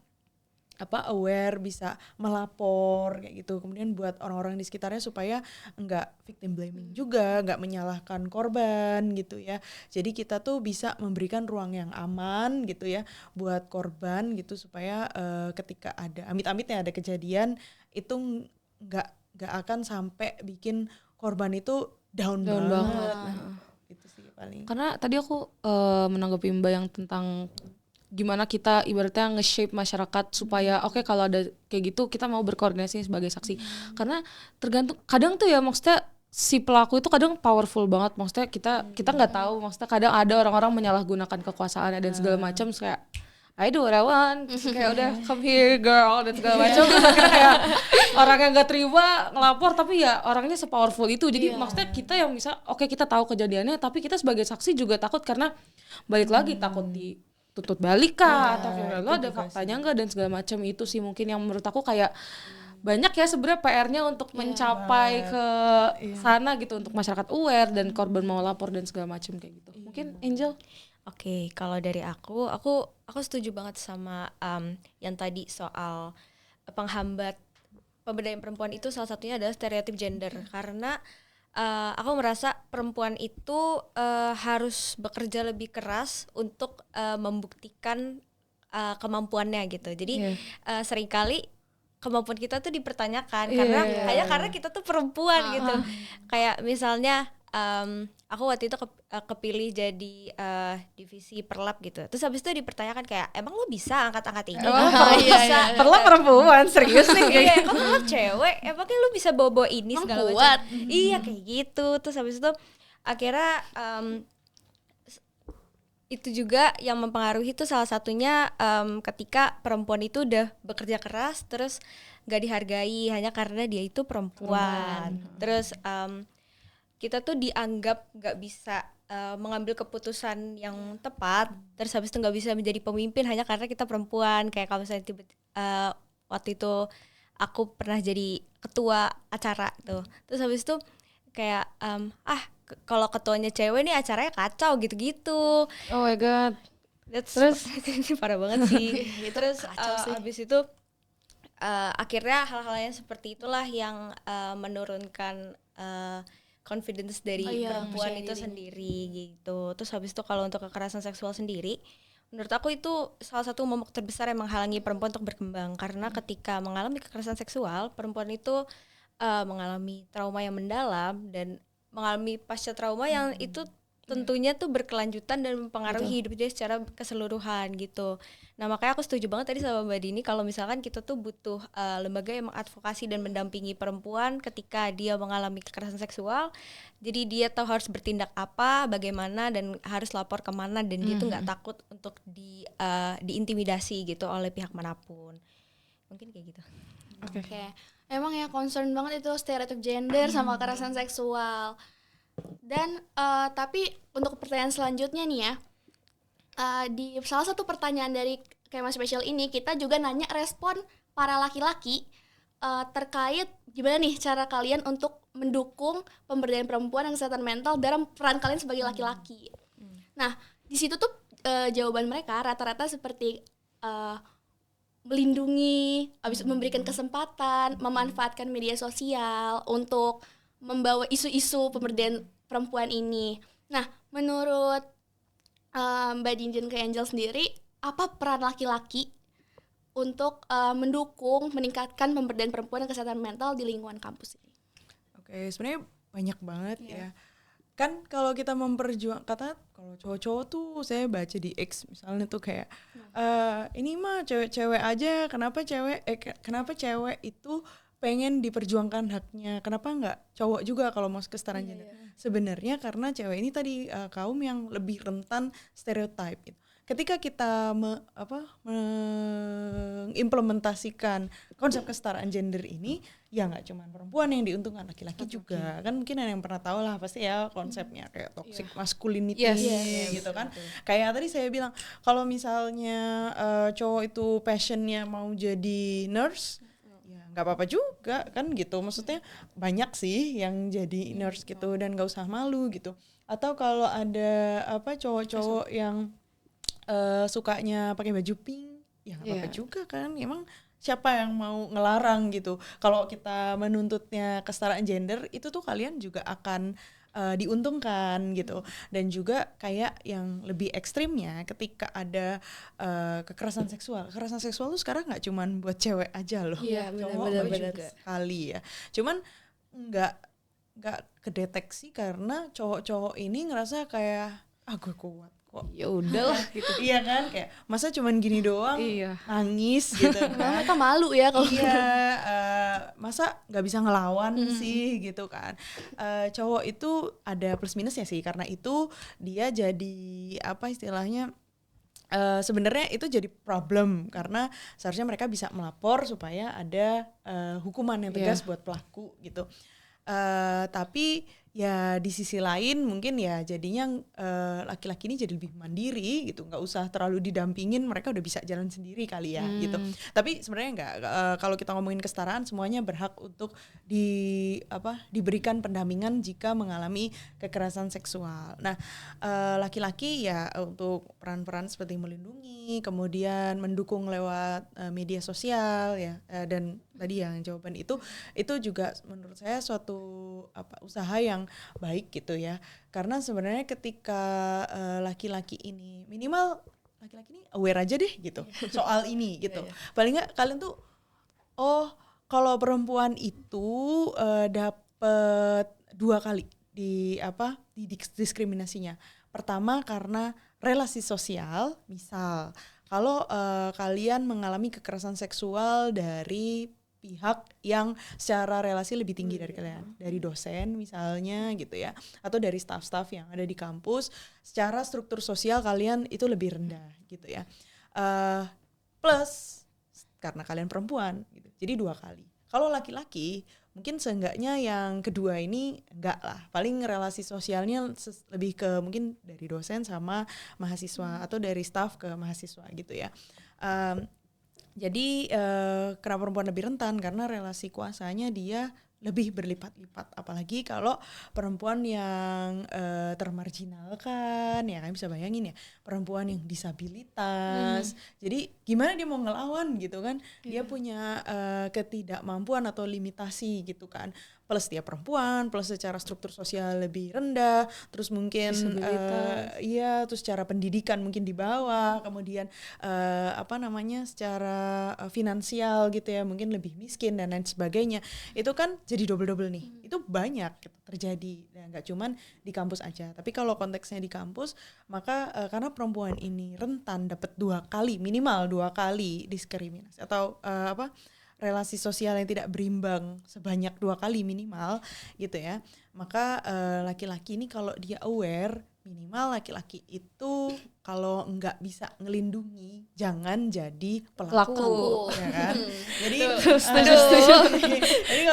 aware, bisa melapor kayak gitu. Kemudian buat orang-orang di sekitarnya supaya enggak victim blaming juga, enggak menyalahkan korban gitu ya. Jadi kita tuh bisa memberikan ruang yang aman gitu ya buat korban gitu, supaya ketika ada amit-amitnya ada kejadian itu enggak akan sampai bikin korban itu down banget. Itu sih paling. Karena tadi aku menanggapi Mbak yang tentang gimana kita ibaratnya nge-shape masyarakat supaya oke, kalau ada kayak gitu kita mau berkoordinasi sebagai saksi. Karena tergantung, kadang tuh ya maksudnya si pelaku itu kadang powerful banget, maksudnya kita nggak tahu, maksudnya kadang ada orang-orang menyalahgunakan kekuasaannya dan segala macam, kayak I do what I want, kayak udah come here girl dan segala macam. Terus akhirnya kayak orang yang gak terima ngelapor, tapi ya orangnya sepowerful itu. Jadi maksudnya kita yang bisa kita tahu kejadiannya, tapi kita sebagai saksi juga takut, karena balik lagi takut dituntut balik kah, atau kayak lo ada faktanya enggak dan segala macam. Itu sih mungkin yang menurut aku kayak banyak ya sebenarnya PR-nya untuk mencapai ke sana gitu, untuk masyarakat aware dan korban mau lapor dan segala macam kayak gitu. Mungkin Angel. Oke, kalau dari aku setuju banget sama yang tadi soal penghambat pemberdayaan perempuan itu, salah satunya adalah stereotip gender. Karena aku merasa perempuan itu harus bekerja lebih keras untuk membuktikan kemampuannya gitu. Jadi seringkali kemampuan kita tuh dipertanyakan karena kita tuh perempuan gitu. Kayak misalnya aku waktu itu kepilih jadi divisi perlap gitu. Terus habis itu dipertanyakan kayak, emang lo bisa angkat-angkat ini? Bisa. Perlap perempuan, serius nih. Iya, emang perlap cewek, emangnya lo bisa bawa ini segala macam. Iya kayak gitu. Terus habis itu akhirnya itu juga yang mempengaruhi itu salah satunya ketika perempuan itu udah bekerja keras terus gak dihargai hanya karena dia itu perempuan. Terus kita tuh dianggap gak bisa mengambil keputusan yang tepat, terus habis itu gak bisa menjadi pemimpin hanya karena kita perempuan. Kayak kalau misalnya waktu itu aku pernah jadi ketua acara tuh, terus habis itu kayak kalau ketuanya cewek nih acaranya kacau gitu-gitu. Oh my god. Terus parah banget sih. Terus habis itu akhirnya hal-hal yang seperti itulah yang menurunkan confidence dari perempuan itu sendiri gitu. Terus habis itu kalau untuk kekerasan seksual sendiri, menurut aku itu salah satu momok terbesar yang menghalangi perempuan untuk berkembang. Karena ketika mengalami kekerasan seksual, perempuan itu mengalami trauma yang mendalam dan mengalami pasca trauma yang itu tentunya tuh berkelanjutan dan mempengaruhi hidup dia secara keseluruhan gitu. Nah makanya aku setuju banget tadi sama Mbak Dini kalau misalkan kita tuh butuh lembaga yang mengadvokasi dan mendampingi perempuan ketika dia mengalami kekerasan seksual. Jadi dia tahu harus bertindak apa, bagaimana, dan harus lapor kemana, dan dia tuh nggak takut untuk diintimidasi gitu oleh pihak manapun. Mungkin kayak gitu. Oke. Emang ya concern banget itu stereotip gender sama kekerasan seksual. Dan tapi untuk pertanyaan selanjutnya nih ya, di salah satu pertanyaan dari Kema Spesial ini kita juga nanya respon para laki-laki terkait gimana nih cara kalian untuk mendukung pemberdayaan perempuan dan kesehatan mental dalam peran kalian sebagai laki-laki. Nah di situ tuh jawaban mereka rata-rata seperti melindungi, habis memberikan kesempatan, memanfaatkan media sosial untuk membawa isu-isu pemberdayaan perempuan ini. Nah, menurut Mbak Dinjen ke Angel sendiri, apa peran laki-laki untuk mendukung, meningkatkan pemberdayaan perempuan dan kesehatan mental di lingkungan kampus ini? Oke, sebenarnya banyak banget ya. Kan kalau kita kata kalau cowok-cowok tuh saya baca di X misalnya tuh kayak ini mah cewek-cewek aja, kenapa cewek itu pengen diperjuangkan haknya, kenapa nggak cowok juga kalau mau kesetaraan gender? Sebenarnya karena cewek ini tadi kaum yang lebih rentan stereotip gitu. Ketika kita mengimplementasikan konsep kesetaraan gender ini, ya nggak cuma perempuan yang diuntungkan, laki-laki juga. Kan mungkin ada yang pernah tahu lah pasti ya konsepnya kayak toxic masculinity gitu kan. Kayak tadi saya bilang kalau misalnya cowok itu passionnya mau jadi nurse, ya nggak apa-apa juga kan gitu. Maksudnya banyak sih yang jadi nurse gitu dan nggak usah malu gitu. Atau kalau ada cowok-cowok yang sukanya pakai baju pink, ya nggak apa-apa juga kan. Emang siapa yang mau ngelarang gitu? Kalau kita menuntutnya kesetaraan gender, itu tuh kalian juga akan diuntungkan gitu. Dan juga kayak yang lebih ekstrimnya ketika ada kekerasan seksual. Kekerasan seksual tuh sekarang nggak cuman buat cewek aja loh, cowok juga sekali ya. Cuman nggak kedeteksi karena cowok-cowok ini ngerasa kayak gue kuat kok, Ya udahlah gitu. Iya kan, kayak masa cuman gini doang nangis gitu kan. Mereka malu ya kalau Masa nggak bisa ngelawan sih gitu kan. Cowok itu ada plus minusnya sih, karena itu dia jadi apa istilahnya, sebenarnya itu jadi problem karena seharusnya mereka bisa melapor supaya ada hukuman yang tegas buat pelaku gitu. Tapi ya di sisi lain mungkin ya jadinya laki-laki ini jadi lebih mandiri gitu, nggak usah terlalu didampingin, mereka udah bisa jalan sendiri kali ya gitu. Tapi sebenarnya nggak, kalau kita ngomongin kesetaraan semuanya berhak untuk diberikan pendampingan jika mengalami kekerasan seksual. Nah laki-laki ya untuk peran-peran seperti melindungi, kemudian mendukung lewat media sosial ya, dan tadi yang jawaban itu juga menurut saya suatu usaha yang baik gitu ya, karena sebenarnya ketika laki-laki ini minimal laki-laki ini aware aja deh gitu soal ini gitu. Paling nggak kalian tuh kalau perempuan itu dapat 2 kali di diskriminasinya. Pertama karena relasi sosial, misal kalau kalian mengalami kekerasan seksual dari pihak yang secara relasi lebih tinggi dari kalian, dari dosen misalnya gitu ya, atau dari staff-staff yang ada di kampus, secara struktur sosial kalian itu lebih rendah gitu ya, plus karena kalian perempuan gitu, jadi 2 kali. Kalau laki-laki mungkin seenggaknya yang kedua ini enggak lah, paling relasi sosialnya lebih ke mungkin dari dosen sama mahasiswa atau dari staff ke mahasiswa gitu ya. Jadi kenapa perempuan lebih rentan, karena relasi kuasanya dia lebih berlipat-lipat, apalagi kalau perempuan yang termarginalkan ya, kan bisa bayangin ya, perempuan yang disabilitas. Jadi gimana dia mau ngelawan gitu kan, dia punya ketidakmampuan atau limitasi gitu kan. plus dia perempuan, plus secara struktur sosial lebih rendah, terus mungkin iya, terus secara pendidikan mungkin di bawah, kemudian secara finansial gitu ya, mungkin lebih miskin dan lain sebagainya. Itu kan jadi double nih. Itu banyak gitu terjadi, dan nggak cuman di kampus aja. Tapi kalau konteksnya di kampus, maka karena perempuan ini rentan dapat minimal 2 kali diskriminasi atau relasi sosial yang tidak berimbang sebanyak 2 kali minimal gitu ya. Maka laki-laki ini kalau dia aware, minimal laki-laki itu kalau nggak bisa ngelindungi, jangan jadi pelaku. Ya kan? Jadi jadi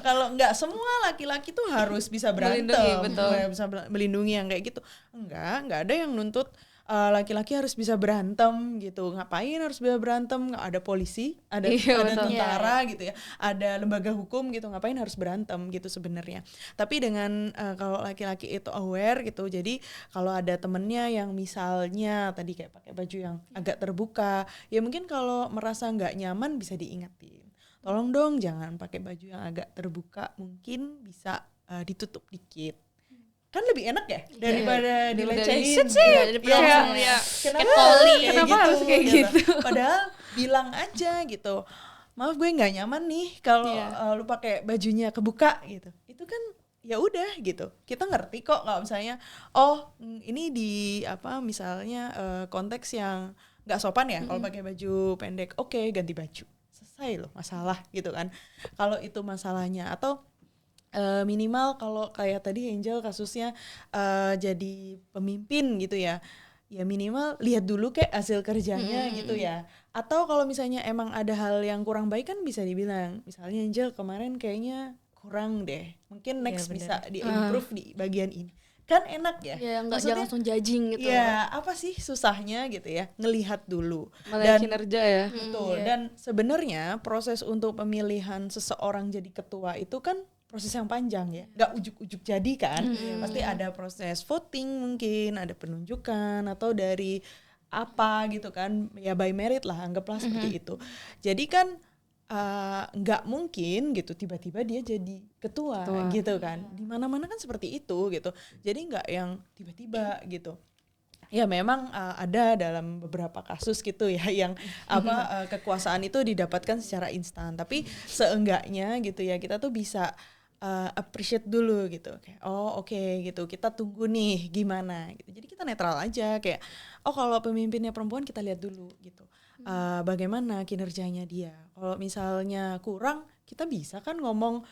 kalau nggak semua laki-laki tuh harus bisa berantem, bisa melindungi yang kayak gitu. Nggak ada yang nuntut laki-laki harus bisa berantem gitu. Ngapain harus bisa berantem? Ada polisi, ada tentara gitu ya, ada lembaga hukum gitu. Ngapain harus berantem gitu sebenarnya. Tapi dengan kalau laki-laki itu aware gitu, jadi kalau ada temennya yang misalnya tadi kayak pakai baju yang agak terbuka, ya mungkin kalau merasa nggak nyaman bisa diingetin. Tolong dong jangan pakai baju yang agak terbuka, mungkin bisa ditutup dikit. Kan lebih enak ya daripada dilecehin sih. Kenapa harus kayak gitu? Padahal bilang aja gitu, maaf gue nggak nyaman nih kalau lu pakai bajunya kebuka gitu. Itu kan ya udah gitu, kita ngerti kok kalau misalnya ini di misalnya konteks yang nggak sopan ya kalau pakai baju pendek, oke, ganti baju, selesai loh masalah gitu kan. Kalau itu masalahnya, atau minimal kalau kayak tadi Angel kasusnya jadi pemimpin gitu ya minimal lihat dulu kayak hasil kerjanya gitu ya. Atau kalau misalnya emang ada hal yang kurang baik kan bisa dibilang, misalnya Angel kemarin kayaknya kurang deh, mungkin next bisa di-improve di bagian ini. Kan enak ya? Ya, jangan langsung judging gitu. Ya, apa sih susahnya gitu ya? Ngelihat dulu. Melihat kinerja ya. Betul. Dan sebenarnya proses untuk pemilihan seseorang jadi ketua itu kan proses yang panjang ya, nggak ujuk-ujuk jadi kan. Pasti ada proses voting, mungkin ada penunjukan atau dari apa gitu kan, ya by merit lah, anggaplah seperti itu. Jadi kan nggak mungkin gitu tiba-tiba dia jadi ketua. Gitu kan, di mana-mana kan seperti itu gitu. Jadi nggak yang tiba-tiba gitu. Ya memang ada dalam beberapa kasus gitu ya yang kekuasaan itu didapatkan secara instan, tapi seenggaknya gitu ya kita tuh bisa appreciate dulu gitu, kayak oke, gitu, kita tunggu nih gimana gitu. Jadi kita netral aja, kayak kalau pemimpinnya perempuan kita lihat dulu gitu, bagaimana kinerjanya dia. Kalau misalnya kurang, kita bisa kan ngomong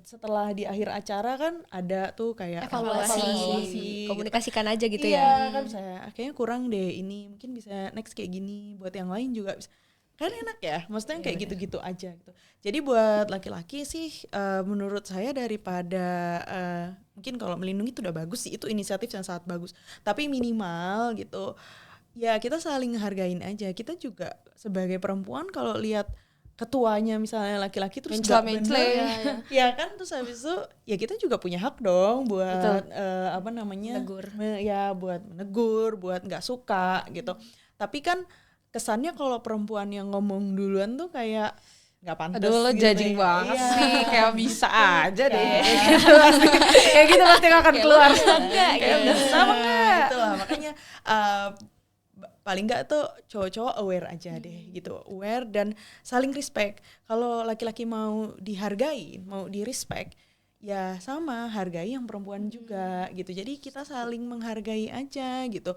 setelah di akhir acara kan ada tuh kayak evaluasi. Komunikasikan aja gitu ya. Iya kan, saya kayaknya kurang deh ini, mungkin bisa next kayak gini, buat yang lain juga bisa. Kan enak ya, maksudnya kayak gitu-gitu aja gitu. Jadi buat laki-laki sih menurut saya daripada mungkin kalau melindungi itu udah bagus sih, itu inisiatif yang sangat bagus. Tapi minimal gitu ya kita saling hargain aja. Kita juga sebagai perempuan kalau lihat ketuanya misalnya laki-laki terus gak bener ya kan, terus habis itu ya kita juga punya hak dong buat menegur. Buat menegur, buat nggak suka gitu. Tapi kan kesannya kalau perempuan yang ngomong duluan tuh kayak nggak pantas. Aduh, lo gitu judging banget sih, kayak bisa aja deh. Kayak gitu pasti akan keluar. Kayak bisa banget. Itulah makanya paling nggak tuh cowok-cowok aware aja deh gitu, aware dan saling respect. Kalau laki-laki mau dihargai, mau di respect, ya sama hargai yang perempuan juga gitu. Jadi kita saling menghargai aja gitu,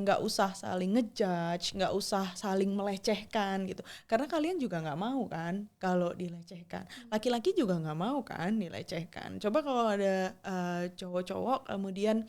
nggak usah saling ngejudge, nggak usah saling melecehkan gitu, karena kalian juga nggak mau kan kalau dilecehkan, laki-laki juga nggak mau kan dilecehkan. Coba kalau ada cowok-cowok kemudian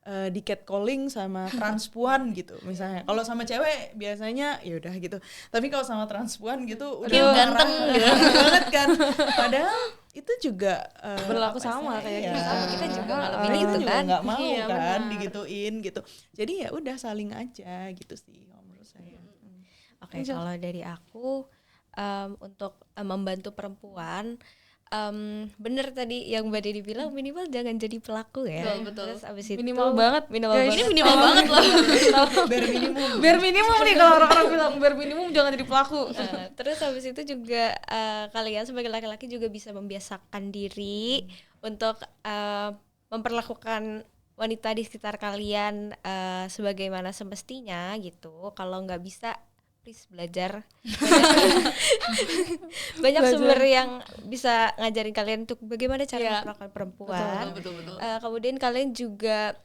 di catcalling sama transpuan gitu misalnya. Kalau sama cewek biasanya ya udah gitu, tapi kalau sama transpuan gitu udah ganteng banget kan, padahal itu juga berlaku sama kayak kita juga ngalamin kita itu juga kan, nggak mau kan digituin gitu. Jadi ya udah saling aja gitu sih menurut saya. Oke, kalau dari aku untuk membantu perempuan, bener tadi yang Mbak Dedi bilang, minimal jangan jadi pelaku ya. Betul. Terus abis itu Minimal banget, minimal guys. banget. Ini minimal banget loh. Bare minimum nih kalau orang-orang bilang bare minimum jangan jadi pelaku. Terus habis itu juga kalian sebagai laki-laki juga bisa membiasakan diri untuk memperlakukan wanita di sekitar kalian sebagaimana semestinya gitu. Kalau nggak bisa, please belajar. Banyak sumber yang bisa ngajarin kalian untuk bagaimana cara memperlakukan perempuan. Betul. Kemudian kalian juga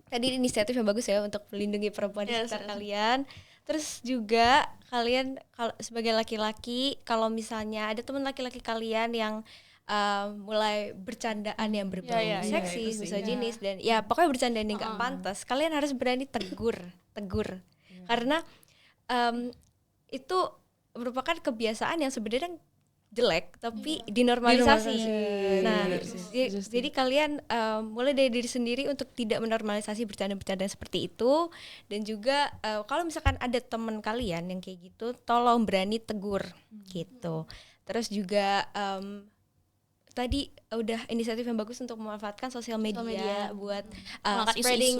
tadi inisiatif yang bagus ya untuk melindungi perempuan di sekitar kalian. Terus juga kalian kalau sebagai laki-laki, kalau misalnya ada teman laki-laki kalian yang mulai bercandaan yang berbau seksis, misoginis dan ya pokoknya bercandaan yang nggak pantas, kalian harus berani tegur. Karena itu merupakan kebiasaan yang sebenarnya jelek tapi dinormalisasi. Nah, jadi kalian mulai dari diri sendiri untuk tidak menormalisasi bercanda-bercanda seperti itu. Dan juga kalau misalkan ada teman kalian yang kayak gitu, tolong berani tegur gitu. Terus juga tadi udah inisiatif yang bagus untuk memanfaatkan sosial media buat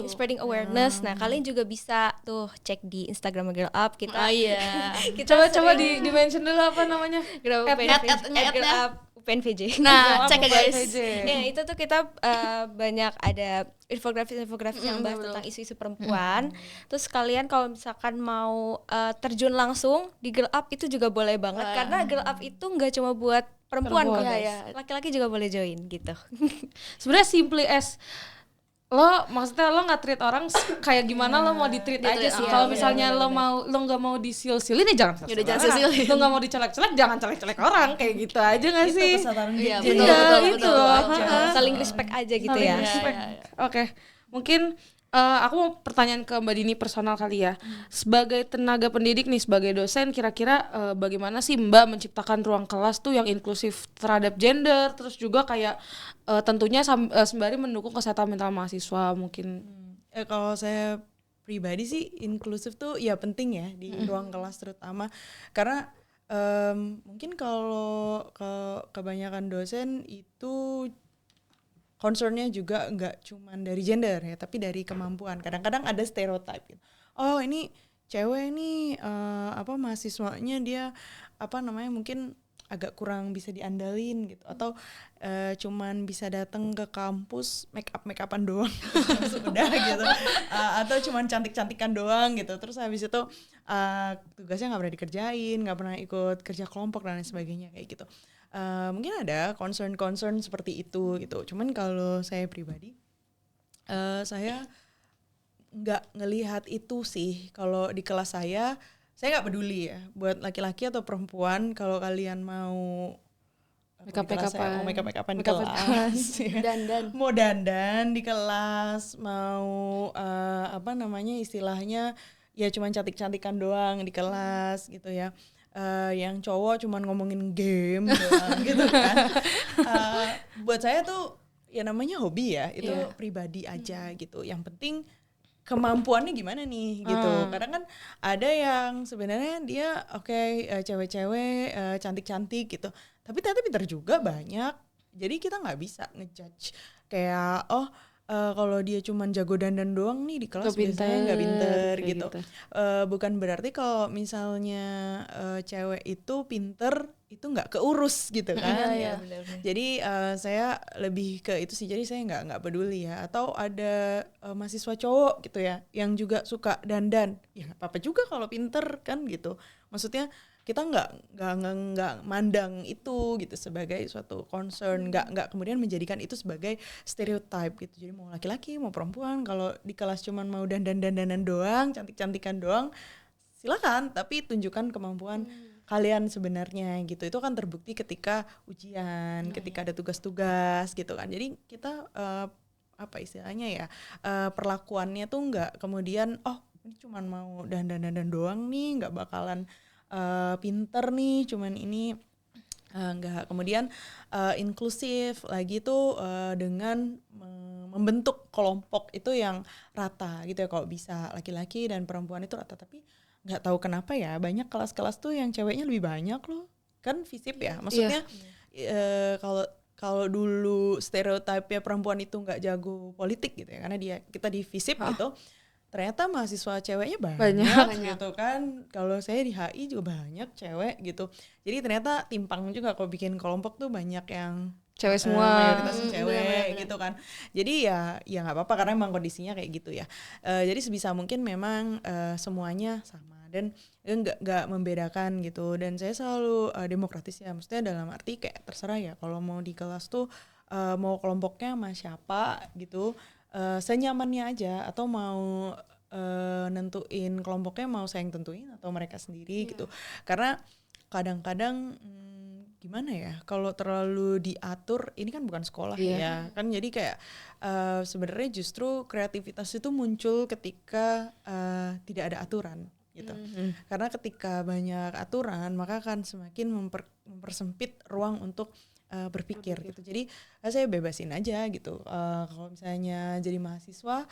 spreading awareness. Nah, kalian juga bisa tuh cek di Instagram Girl Up kita. Coba di mention dulu apa namanya? Girl Up UPNVJ. Nah, cek ya guys. Nah, itu tuh kita banyak ada infografis yang bahas tentang isu-isu perempuan. Terus kalian kalau misalkan mau terjun langsung di Girl Up itu juga boleh banget, karena Girl Up itu nggak cuma buat perempuan kok guys. Laki-laki juga boleh join gitu. Sebenarnya simply as maksudnya lo nggak treat orang kayak gimana lo mau di-treat aja sih. Kalau misalnya lo nggak mau disil-silin ya jangan sil-silin. Lo nggak mau dicolek-colek jangan colek-colek orang, kayak gitu aja nggak sih? Itu kesadaran Iya, gitu. betul. Saling respect aja gitu ya. Oke, mungkin aku mau pertanyaan ke Mbak Dini personal kali ya. Sebagai tenaga pendidik nih, sebagai dosen, kira-kira bagaimana sih Mbak menciptakan ruang kelas tuh yang inklusif terhadap gender, terus juga kayak tentunya sembari mendukung kesehatan mental mahasiswa mungkin. Kalau saya pribadi sih inklusif tuh ya penting ya di ruang kelas terutama, karena mungkin kalau kebanyakan dosen itu concernnya juga nggak cuman dari gender ya, tapi dari kemampuan. Kadang-kadang ada stereotip gitu. Oh, ini cewek nih mahasiswanya dia mungkin agak kurang bisa diandalin gitu, atau cuman bisa datang ke kampus make upan doang udah gitu, atau cuman cantik-cantikan doang gitu. Terus habis itu tugasnya nggak pernah dikerjain, nggak pernah ikut kerja kelompok dan lain sebagainya kayak gitu. Mungkin ada concern seperti itu gitu. Cuman kalau saya pribadi, saya nggak ngelihat itu sih. Kalau di kelas saya nggak peduli ya buat laki-laki atau perempuan. Kalau kalian mau make upan di kelas, mau dandan di kelas, mau istilahnya ya cuman cantik-cantikan doang di kelas gitu ya. Yang cowok cuman ngomongin game doang gitu kan. Buat saya tuh ya namanya hobi ya, itu pribadi aja gitu. Yang penting kemampuannya gimana nih gitu. Kadang kan ada yang sebenarnya dia cewek-cewek cantik-cantik gitu, tapi ternyata pintar juga banyak. Jadi kita nggak bisa ngejudge kayak kalau dia cuman jago dandan doang nih di kelas biasanya nggak pinter gitu. Bukan berarti kalau misalnya cewek itu pinter itu nggak keurus gitu kan. Jadi saya lebih ke itu sih. Jadi saya nggak peduli ya. Atau ada mahasiswa cowok gitu ya yang juga suka dandan, ya nggak apa-apa juga kalau pinter kan gitu. Maksudnya kita nggak mandang itu gitu sebagai suatu concern, nggak kemudian menjadikan itu sebagai stereotype gitu. Jadi mau laki-laki mau perempuan, kalau di kelas cuman mau dandan-dandanan doang, cantik-cantikan doang, silakan, tapi tunjukkan kemampuan kalian sebenarnya gitu. Itu kan terbukti ketika ujian, ketika ada tugas-tugas gitu kan. Jadi kita istilahnya ya, perlakuannya tuh nggak kemudian ini cuman mau dandan-dandan doang nih, nggak bakalan pinter nih, cuman ini enggak. Kemudian inklusif lagi tuh dengan membentuk kelompok itu yang rata gitu ya. Kalau bisa laki-laki dan perempuan itu rata, tapi nggak tahu kenapa ya banyak kelas-kelas tuh yang ceweknya lebih banyak loh. Kan FISIP ya, maksudnya kalau kalau dulu stereotipnya perempuan itu nggak jago politik gitu ya, karena kita di FISIP gitu, ternyata mahasiswa ceweknya banyak gitu kan. Kalau saya di HI juga banyak cewek gitu, jadi ternyata timpang juga kalau bikin kelompok tuh banyak yang Cewek semua. mayoritas cewek benar-benar. gitu kan. Jadi ya nggak apa-apa karena emang kondisinya kayak gitu ya. Jadi sebisa mungkin memang semuanya sama dan nggak membedakan gitu. Dan saya selalu demokratis ya, maksudnya dalam arti kayak terserah ya kalau mau di kelas tuh mau kelompoknya sama siapa gitu, senyamannya aja, atau mau nentuin kelompoknya mau saya yang tentuin atau mereka sendiri gitu. Karena kadang-kadang gimana ya, kalau terlalu diatur, ini kan bukan sekolah ya kan, jadi kayak sebenarnya justru kreativitas itu muncul ketika tidak ada aturan gitu. Karena ketika banyak aturan maka akan semakin mempersempit ruang untuk berpikir gitu. Jadi saya bebasin aja gitu. Kalau misalnya jadi mahasiswa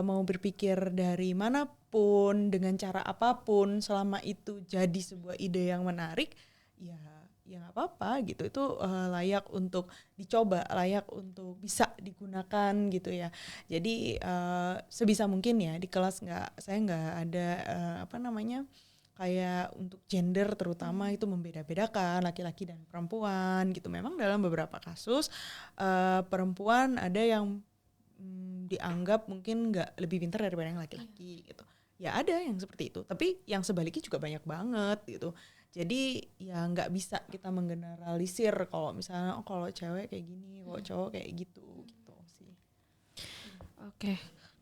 mau berpikir dari manapun dengan cara apapun, selama itu jadi sebuah ide yang menarik, ya nggak apa-apa gitu. Itu layak untuk dicoba, layak untuk bisa digunakan gitu ya. Jadi sebisa mungkin ya di kelas saya nggak ada kayak untuk gender terutama itu membeda-bedakan laki-laki dan perempuan gitu. Memang dalam beberapa kasus perempuan ada yang dianggap mungkin nggak lebih pintar daripada yang laki-laki gitu. Ya ada yang seperti itu, tapi yang sebaliknya juga banyak banget gitu. Jadi ya nggak bisa kita menggeneralisir kalau misalnya kalau cewek kayak gini, kalau cowok kayak gitu sih. Oke.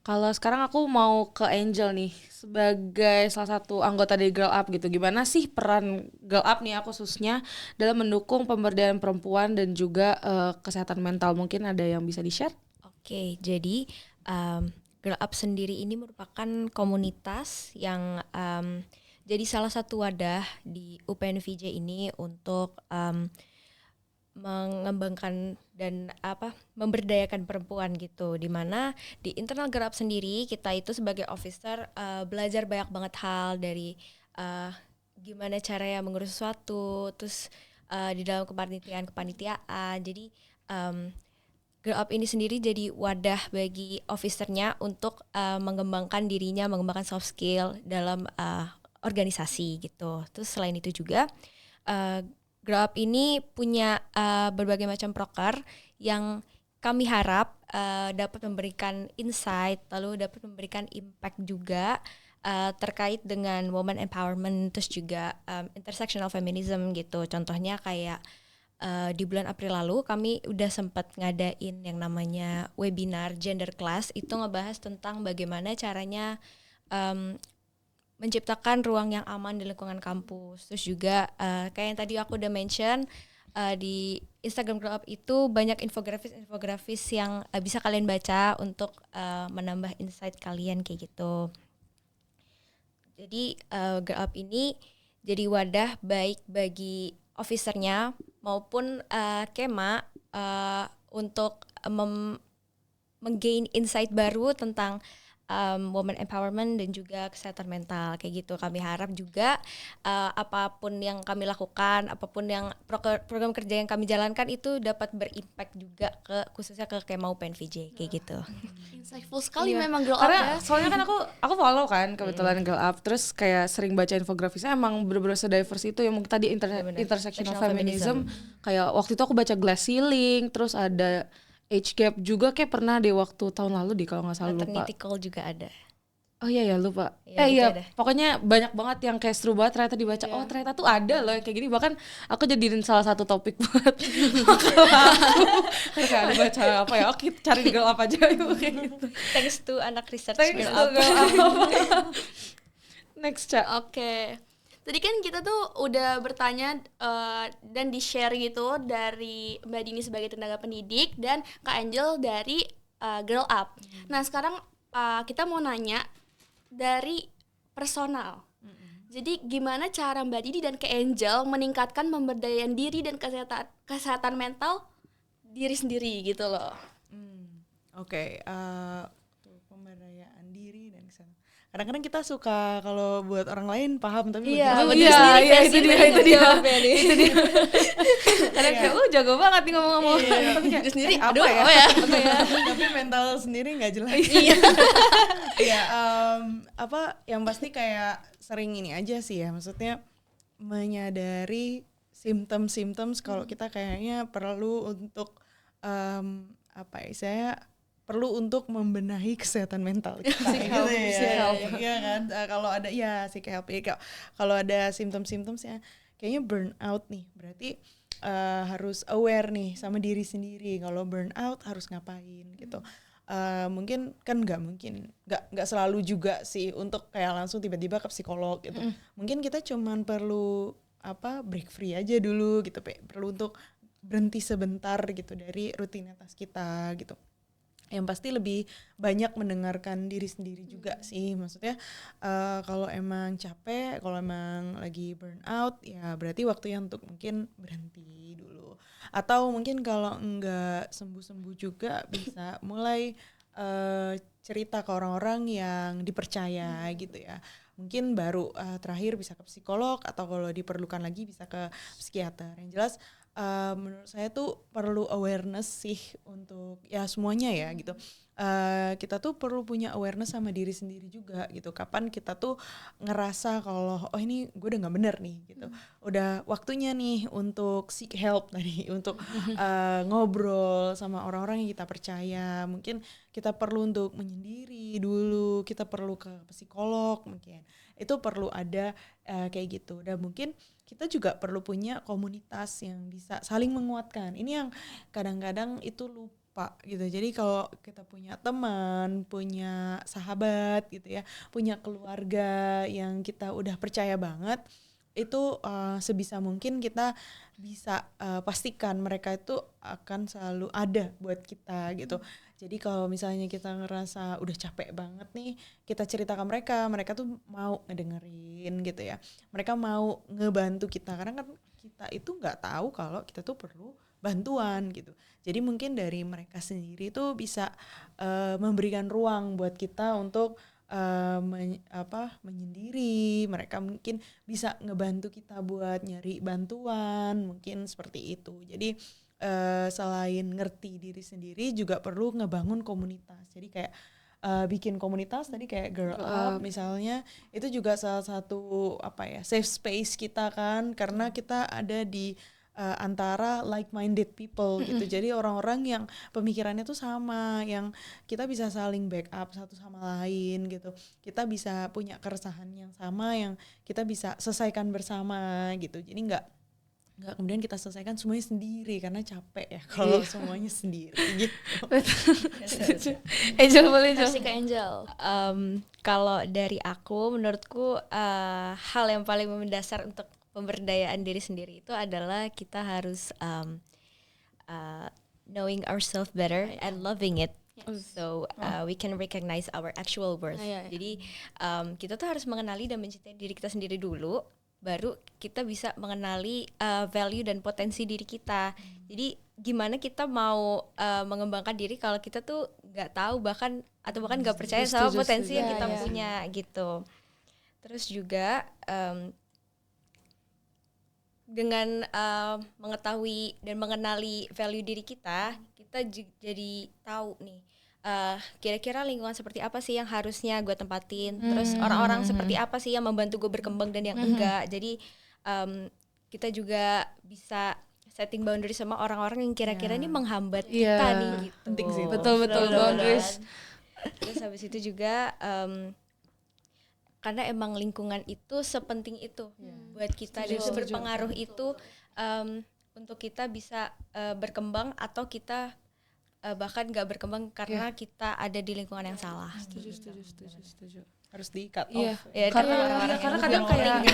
Kalau sekarang aku mau ke Angel nih, sebagai salah satu anggota dari Girl Up gitu. Gimana sih peran Girl Up nih khususnya dalam mendukung pemberdayaan perempuan dan juga kesehatan mental? Mungkin ada yang bisa di-share? Oke, jadi Girl Up sendiri ini merupakan komunitas yang jadi salah satu wadah di UPNVJ ini untuk mengembangkan dan memberdayakan perempuan gitu. Dimana di internal Girl Up sendiri kita itu sebagai officer belajar banyak banget hal dari gimana caranya mengurus sesuatu, terus di dalam kepanitiaan. Jadi Girl Up ini sendiri jadi wadah bagi officernya untuk mengembangkan dirinya, mengembangkan soft skill dalam organisasi gitu. Terus selain itu juga Girl Up ini punya berbagai macam proker yang kami harap dapat memberikan insight, lalu dapat memberikan impact juga terkait dengan women empowerment, terus juga intersectional feminism gitu. Contohnya kayak di bulan April lalu kami udah sempat ngadain yang namanya webinar gender class, itu ngebahas tentang bagaimana caranya menciptakan ruang yang aman di lingkungan kampus. Terus juga kayak yang tadi aku udah mention di Instagram Girl Up itu banyak infografis yang bisa kalian baca untuk menambah insight kalian kayak gitu. Jadi Girl Up ini jadi wadah baik bagi officernya maupun Kema untuk menggain insight baru tentang women empowerment dan juga kesehatan mental kayak gitu. Kami harap juga apapun yang kami lakukan, apapun yang program kerja yang kami jalankan itu dapat berimpact juga khususnya ke Kema UPNVJ kayak gitu. Insightful sekali memang Girl Up Karena ya. soalnya kan aku follow kan kebetulan Girl Up, terus kayak sering baca infografisnya, emang bener-bener se-diverse itu yang mungkin tadi intersectional feminism. Kayak waktu itu aku baca glass ceiling, terus ada age gap juga, kayak pernah deh waktu tahun lalu deh kalau nggak salah, lupa. Maternity call juga ada. Oh iya lupa. Iya, Iya, pokoknya banyak banget yang kayak seru banget ternyata dibaca. Oh ternyata tuh ada loh yang kayak gini, bahkan aku jadiin salah satu topik buat kayak ada baca apa ya, oke cari di Girl Up aja yuk kayak gitu. Thanks to anak research Thanks Girl to Up. Girl Up. Next Ca. Oke. Tadi kan kita tuh udah bertanya dan di-share gitu dari Mbak Dini sebagai tenaga pendidik dan Kak Angel dari Girl Up. Nah sekarang kita mau nanya dari personal. Jadi gimana cara Mbak Dini dan Kak Angel meningkatkan pemberdayaan diri dan kesehatan mental diri sendiri gitu loh. Oke, pemberdayaan penerimaan diri dan kesehatan. Kadang-kadang kita suka kalau buat orang lain paham tapi buat Iya, kita buat iya, diri sendiri iya, versi itu dia, versi itu dia. jawabnya nih. Kadang kayak jago banget nih ngomong-ngomong. Tapi kayak, Diri sendiri apa aduh ya? apa ya? tapi mental sendiri nggak jelas. Iya. Iya, apa yang pasti kayak sering ini aja sih ya, maksudnya menyadari simptom-simptom kalau kita kayaknya perlu untuk apa ya, saya perlu untuk membenahi kesehatan mental kita gitu ya. Iya kan, kalau ada ya seek help ya, kalau ada simptom-simptom ya kayaknya burnout nih, berarti harus aware nih sama diri sendiri kalau burnout harus ngapain gitu. Mungkin kan nggak selalu juga sih untuk kayak langsung tiba-tiba ke psikolog gitu. Mungkin kita cuman perlu break free aja dulu gitu, perlu untuk berhenti sebentar gitu dari rutinitas kita gitu. Yang pasti lebih banyak mendengarkan diri sendiri juga sih, maksudnya kalau emang capek, kalau emang lagi burnout ya berarti waktunya untuk mungkin berhenti dulu, atau mungkin kalau enggak sembuh-sembuh juga bisa mulai cerita ke orang-orang yang dipercaya gitu ya, mungkin baru terakhir bisa ke psikolog, atau kalau diperlukan lagi bisa ke psikiater. Yang jelas menurut saya tuh perlu awareness sih untuk ya semuanya ya gitu. Kita tuh perlu punya awareness sama diri sendiri juga gitu. Kapan kita tuh ngerasa kalau oh ini gue udah nggak bener nih gitu. Udah waktunya nih untuk seek help tadi, untuk ngobrol sama orang-orang yang kita percaya. Mungkin kita perlu untuk menyendiri dulu, kita perlu ke psikolog mungkin. Itu perlu ada kayak gitu. Dan mungkin kita juga perlu punya komunitas yang bisa saling menguatkan. Ini yang kadang-kadang itu lupa gitu. Jadi kalau kita punya teman, punya sahabat gitu ya, punya keluarga yang kita udah percaya banget, itu sebisa mungkin kita bisa pastikan mereka itu akan selalu ada buat kita gitu. Jadi kalau misalnya kita ngerasa udah capek banget nih, kita cerita ke mereka, mereka tuh mau ngedengerin gitu ya. Mereka mau ngebantu kita, karena kan kita itu nggak tahu kalau kita tuh perlu bantuan gitu. Jadi mungkin dari mereka sendiri tuh bisa memberikan ruang buat kita untuk menyendiri. Mereka mungkin bisa ngebantu kita buat nyari bantuan, mungkin seperti itu. Jadi selain ngerti diri sendiri juga perlu ngebangun komunitas. Jadi kayak bikin komunitas tadi kayak Girl Up misalnya, itu juga salah satu safe space kita kan, karena kita ada di antara like-minded people gitu. Jadi orang-orang yang pemikirannya tuh sama, yang kita bisa saling backup satu sama lain gitu. Kita bisa punya keresahan yang sama yang kita bisa selesaikan bersama gitu. Jadi nggak kemudian kita selesaikan semuanya sendiri karena capek ya kalau semuanya sendiri gitu. Angel boleh Kasih ke Angel. Kalau dari aku, menurutku hal yang paling mendasar untuk pemberdayaan diri sendiri itu adalah kita harus knowing ourselves better and loving it. So we can recognize our actual worth. Jadi kita tuh harus mengenali dan mencintai diri kita sendiri dulu, baru kita bisa mengenali value dan potensi diri kita. Jadi gimana kita mau mengembangkan diri kalau kita tuh nggak tahu bahkan nggak percaya sama potensi yang kita punya gitu. Terus juga dengan mengetahui dan mengenali value diri kita jadi tahu nih kira-kira lingkungan seperti apa sih yang harusnya gue tempatin, terus orang-orang seperti apa sih yang membantu gue berkembang dan yang enggak. Jadi kita juga bisa setting boundary sama orang-orang yang kira-kira ini menghambat kita nih gitu. Penting sih. Betul boundaries. Terus habis itu juga karena emang lingkungan itu sepenting itu buat kita dan berpengaruh itu untuk kita bisa berkembang atau kita bahkan gak berkembang karena kita ada di lingkungan yang salah. Setuju. Harus di-cut Iya. off. Karena kadang kayak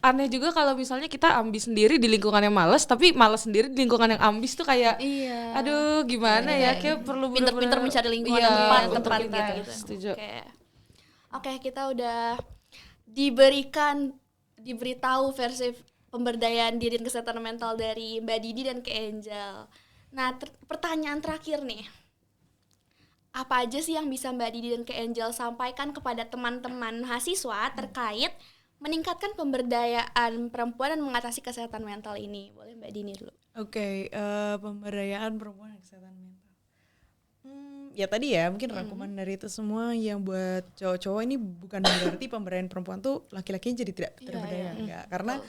aneh juga kalau misalnya kita ambis sendiri di lingkungan yang malas, tapi malas sendiri di lingkungan yang ambis tuh kayak aduh gimana ya, kayak perlu pinter-pinter mencari lingkungan yang tepat gitu. Setuju. Oke, kita udah diberitahu versi pemberdayaan diri dan kesehatan mental dari Mbak Didi dan ke Angel. Nah, pertanyaan terakhir nih. apa aja sih yang bisa Mbak Didi dan Kak Angel sampaikan kepada teman-teman mahasiswa terkait meningkatkan pemberdayaan perempuan dan mengatasi kesehatan mental ini? Boleh Mbak Dini dulu. Oke, pemberdayaan perempuan dan kesehatan mental. Ya tadi ya mungkin rangkuman dari itu semua yang buat cowok-cowok ini bukan berarti pemberdayaan perempuan tuh laki-lakinya jadi tidak terberdaya, enggak. Karena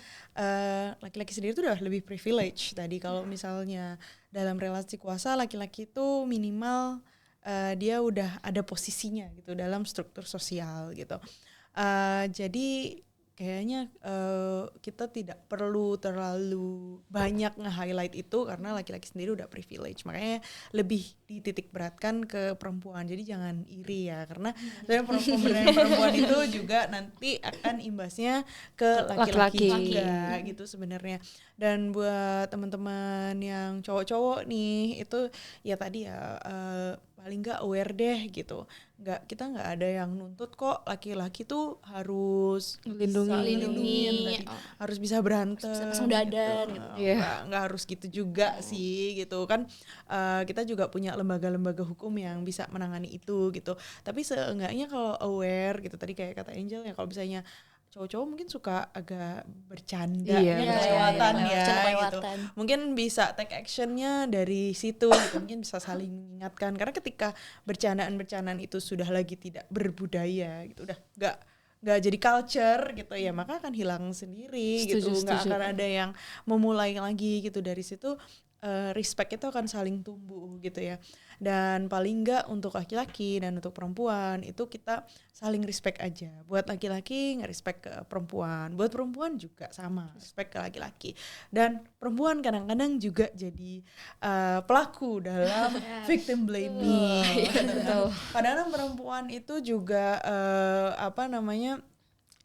laki-laki sendiri tuh udah lebih privilege. Tadi kalau misalnya dalam relasi kuasa laki-laki itu minimal dia udah ada posisinya gitu dalam struktur sosial gitu. Jadi kayaknya kita tidak perlu terlalu banyak nge-highlight itu karena laki-laki sendiri udah privilege, makanya lebih dititik beratkan ke perempuan. Jadi jangan iri ya, karena pemberdayaan perempuan itu juga nanti akan imbasnya ke laki-laki juga gitu sebenarnya. Dan buat teman-teman yang cowok-cowok nih itu ya tadi ya paling nggak aware deh gitu. Kita nggak ada yang nuntut kok laki-laki tuh harus Lindungi. harus bisa berantem, bisa pasang dada gitu. Nggak harus gitu juga sih gitu kan. Kita juga punya lembaga-lembaga hukum yang bisa menangani itu gitu. Tapi seenggaknya kalau aware gitu, tadi kayak kata Angel ya, kalau misalnya cowok-cowok mungkin suka agak bercanda, kelewatan gitu. Mungkin bisa take actionnya dari situ gitu. Mungkin bisa saling mengingatkan, karena ketika bercandaan itu sudah lagi tidak berbudaya gitu, udah nggak jadi culture gitu ya, maka akan hilang sendiri. Gitu, nggak akan ada yang memulai lagi gitu. Dari situ respect itu akan saling tumbuh gitu ya. Dan paling enggak untuk laki-laki dan untuk perempuan itu kita saling respect aja. Buat laki-laki nge-respect ke perempuan, buat perempuan juga sama, respect ke laki-laki. Dan perempuan kadang-kadang juga jadi pelaku dalam victim blaming. Padahal perempuan itu juga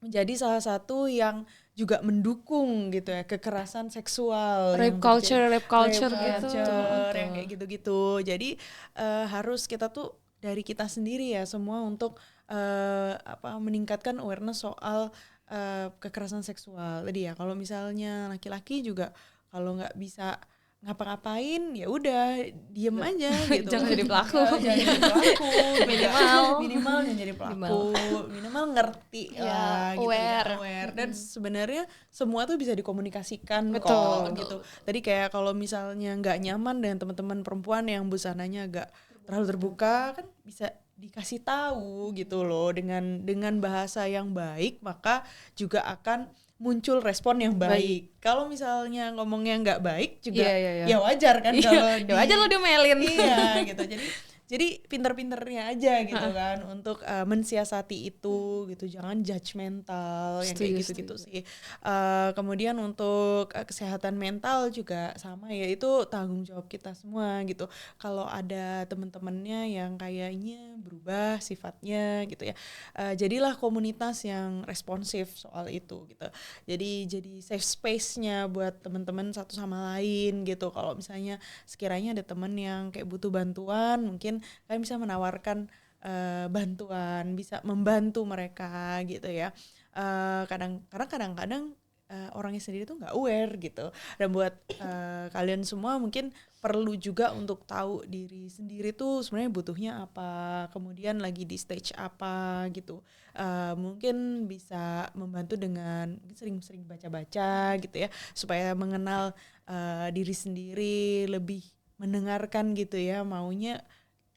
menjadi salah satu yang juga mendukung gitu ya kekerasan seksual, rape culture gitu, yang kayak gitu-gitu. Jadi harus kita tuh dari kita sendiri ya semua untuk meningkatkan awareness soal kekerasan seksual. Tadi ya kalau misalnya laki-laki juga kalau nggak bisa ngapa-ngapain ya udah diem aja gitu. Jangan jadi pelaku. minimal jangan jadi pelaku. Minimal ngerti lah gitu, aware. Dan sebenarnya semua tuh bisa dikomunikasikan kok gitu. Tadi kayak kalau misalnya nggak nyaman dengan teman-teman perempuan yang busananya agak terlalu terbuka, kan bisa dikasih tahu gitu loh dengan bahasa yang baik, maka juga akan muncul respon yang baik. Kalau misalnya ngomongnya nggak baik juga ya wajar kan, kalau ya wajar lo diomelin. Iya gitu. Jadi pinter-pinternya aja gitu kan untuk mensiasati itu gitu, jangan judgmental yang kayak gitu-gitu sih. Kemudian untuk kesehatan mental juga sama ya, itu tanggung jawab kita semua gitu. Kalau ada teman-temannya yang kayaknya berubah sifatnya gitu ya, jadilah komunitas yang responsif soal itu gitu. Jadi safe space-nya buat teman-teman satu sama lain gitu. Kalau misalnya sekiranya ada teman yang kayak butuh bantuan, mungkin kalian bisa menawarkan bantuan, bisa membantu mereka gitu ya. Karena kadang-kadang orangnya sendiri tuh nggak aware gitu. Dan buat kalian semua mungkin perlu juga untuk tahu diri sendiri tuh sebenarnya butuhnya apa, kemudian lagi di stage apa gitu. Mungkin bisa membantu dengan sering-sering baca-baca gitu ya, supaya mengenal diri sendiri, lebih mendengarkan gitu ya, maunya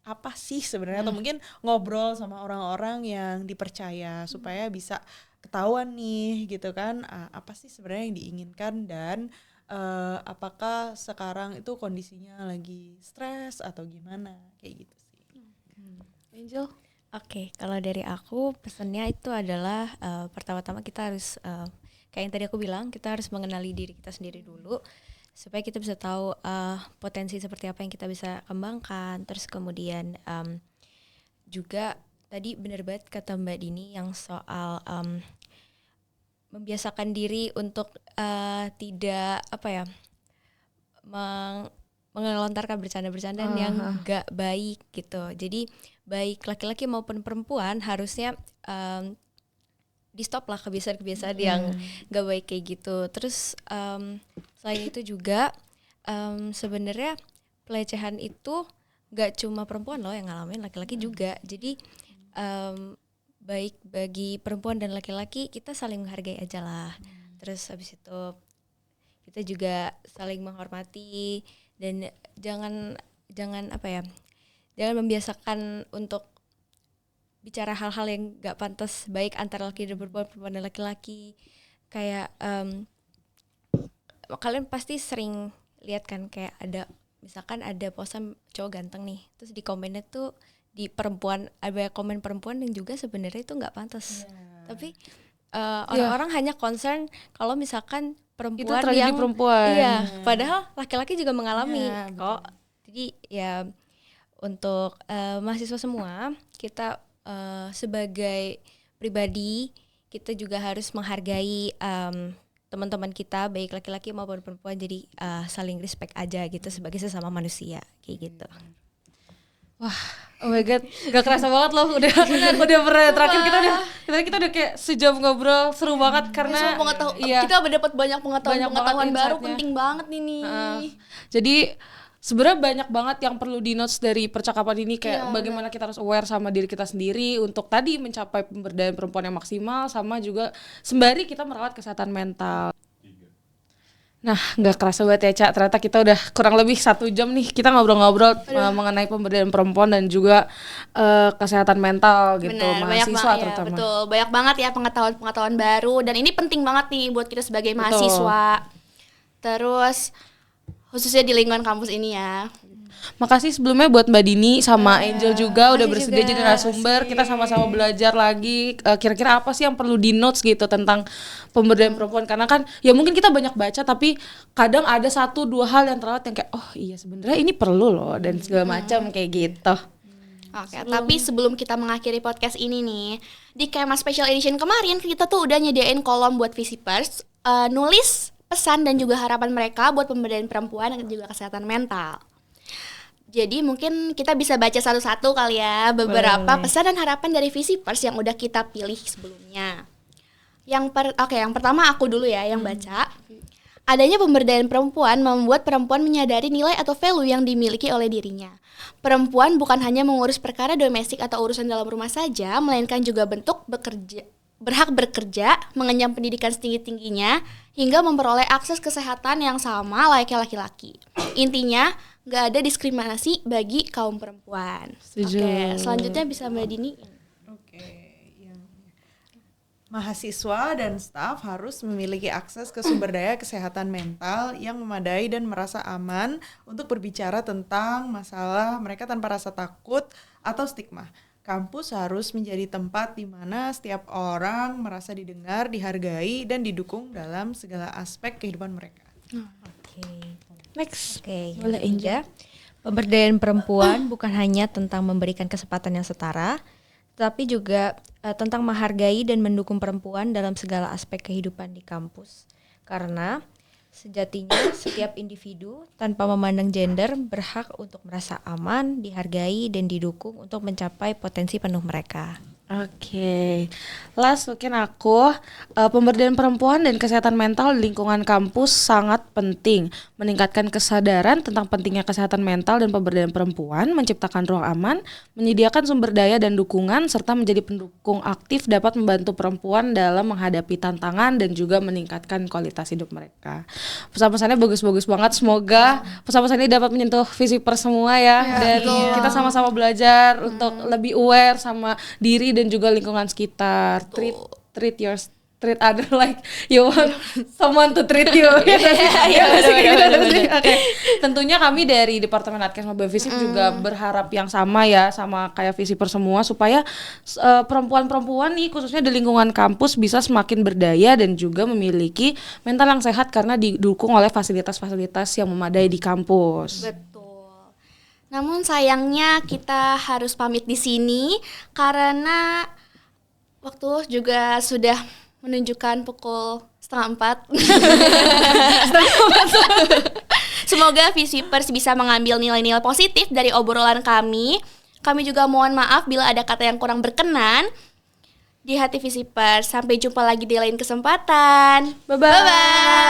apa sih sebenarnya, atau mungkin ngobrol sama orang-orang yang dipercaya supaya bisa ketahuan nih gitu kan, apa sih sebenarnya yang diinginkan, dan apakah sekarang itu kondisinya lagi stres atau gimana, kayak gitu sih. Angel? Oke, kalau dari aku pesannya itu adalah pertama-tama kita harus kayak yang tadi aku bilang, kita harus mengenali diri kita sendiri dulu supaya kita bisa tahu potensi seperti apa yang kita bisa kembangkan. Terus kemudian juga tadi benar banget kata Mbak Dini yang soal membiasakan diri untuk tidak mengelontarkan bercanda-bercandaan yang gak baik gitu. Jadi baik laki-laki maupun perempuan harusnya di stop lah kebiasaan-kebiasaan yang gak baik kayak gitu. Terus selain itu juga sebenarnya pelecehan itu nggak cuma perempuan loh yang ngalamin, laki-laki juga. Jadi baik bagi perempuan dan laki-laki kita saling menghargai aja lah. Terus habis itu kita juga saling menghormati dan jangan membiasakan untuk bicara hal-hal yang nggak pantas baik antara laki dan perempuan dan laki-laki. Kayak kalian pasti sering lihat kan, kayak misalkan ada posan cowok ganteng nih, terus di komennya tuh di perempuan ada komen perempuan yang juga sebenarnya itu nggak pantas. Tapi orang-orang hanya concern kalau misalkan perempuan tragedi yang perempuan. Iya, padahal laki-laki juga mengalami kok. Jadi ya untuk mahasiswa semua, kita sebagai pribadi kita juga harus menghargai teman-teman kita baik laki-laki maupun perempuan. Jadi saling respect aja gitu sebagai sesama manusia kayak gitu. Wah, oh my god, gak kerasa banget loh. Udah pernah terakhir kita udah kayak sejam ngobrol, seru banget karena kita dapat banyak pengetahuan baru, penting banget ini. Jadi sebenarnya banyak banget yang perlu di notes dari percakapan ini, kayak bagaimana kita harus aware sama diri kita sendiri untuk tadi mencapai pemberdayaan perempuan yang maksimal, sama juga sembari kita merawat kesehatan mental. Nah, nggak kerasa banget ya, Cak. Ternyata kita udah kurang lebih 1 jam nih kita ngobrol-ngobrol mengenai pemberdayaan perempuan dan juga kesehatan mental gitu. Benar, mahasiswa terutama. Betul, banyak banget ya pengetahuan baru, dan ini penting banget nih buat kita sebagai mahasiswa. Terus khususnya di lingkungan kampus ini ya. Makasih sebelumnya buat Mbak Dini sama Angel juga udah bersedia jadi narasumber. Kita sama-sama belajar lagi kira-kira apa sih yang perlu di notes gitu tentang pemberdayaan perempuan, karena kan ya mungkin kita banyak baca tapi kadang ada 1-2 hal yang terlewat yang kayak oh iya sebenarnya ini perlu loh dan segala macam kayak gitu. Oke, tapi sebelum kita mengakhiri podcast ini nih, di Kema Special Edition kemarin kita tuh udah nyediain kolom buat Visipers nulis pesan dan juga harapan mereka buat pemberdayaan perempuan dan juga kesehatan mental. Jadi mungkin kita bisa baca satu-satu kali ya beberapa pesan dan harapan dari Visipers yang udah kita pilih sebelumnya. Yang pertama aku dulu ya yang baca. Adanya pemberdayaan perempuan membuat perempuan menyadari nilai atau value yang dimiliki oleh dirinya. Perempuan bukan hanya mengurus perkara domestik atau urusan dalam rumah saja, melainkan juga berhak bekerja, mengenyam pendidikan setinggi-tingginya, hingga memperoleh akses kesehatan yang sama layaknya laki-laki. Intinya, nggak ada diskriminasi bagi kaum perempuan. Oke, selanjutnya bisa Mbak Dini. Mahasiswa dan staf harus memiliki akses ke sumber daya kesehatan mental yang memadai dan merasa aman untuk berbicara tentang masalah mereka tanpa rasa takut atau stigma. Kampus harus menjadi tempat di mana setiap orang merasa didengar, dihargai, dan didukung dalam segala aspek kehidupan mereka. Next. Boleh Inja. Pemberdayaan perempuan bukan hanya tentang memberikan kesempatan yang setara, tapi juga tentang menghargai dan mendukung perempuan dalam segala aspek kehidupan di kampus. Karena sejatinya setiap individu tanpa memandang gender berhak untuk merasa aman, dihargai, dan didukung untuk mencapai potensi penuh mereka. Oke, last mungkin aku pemberdayaan perempuan dan kesehatan mental di lingkungan kampus sangat penting. Meningkatkan kesadaran tentang pentingnya kesehatan mental dan pemberdayaan perempuan, menciptakan ruang aman, menyediakan sumber daya dan dukungan, serta menjadi pendukung aktif dapat membantu perempuan dalam menghadapi tantangan dan juga meningkatkan kualitas hidup mereka. Pesan-pesannya bagus-bagus banget. Semoga pesan-pesan ini dapat menyentuh Visipers semua ya, dan kita sama-sama belajar untuk lebih aware sama diri dan juga lingkungan sekitar. Treat other like you want someone to treat you. Tentunya kami dari Departemen Adkesma BEM-Visip juga berharap yang sama ya, sama kayak Visipers semua, supaya perempuan-perempuan nih khususnya di lingkungan kampus bisa semakin berdaya dan juga memiliki mental yang sehat karena didukung oleh fasilitas-fasilitas yang memadai di kampus. Betul. Namun sayangnya kita harus pamit di sini karena waktu juga sudah menunjukkan pukul 3:30. Semoga Visipers bisa mengambil nilai-nilai positif dari obrolan kami. Kami juga mohon maaf bila ada kata yang kurang berkenan di hati Visipers. Sampai jumpa lagi di lain kesempatan. Bye-bye.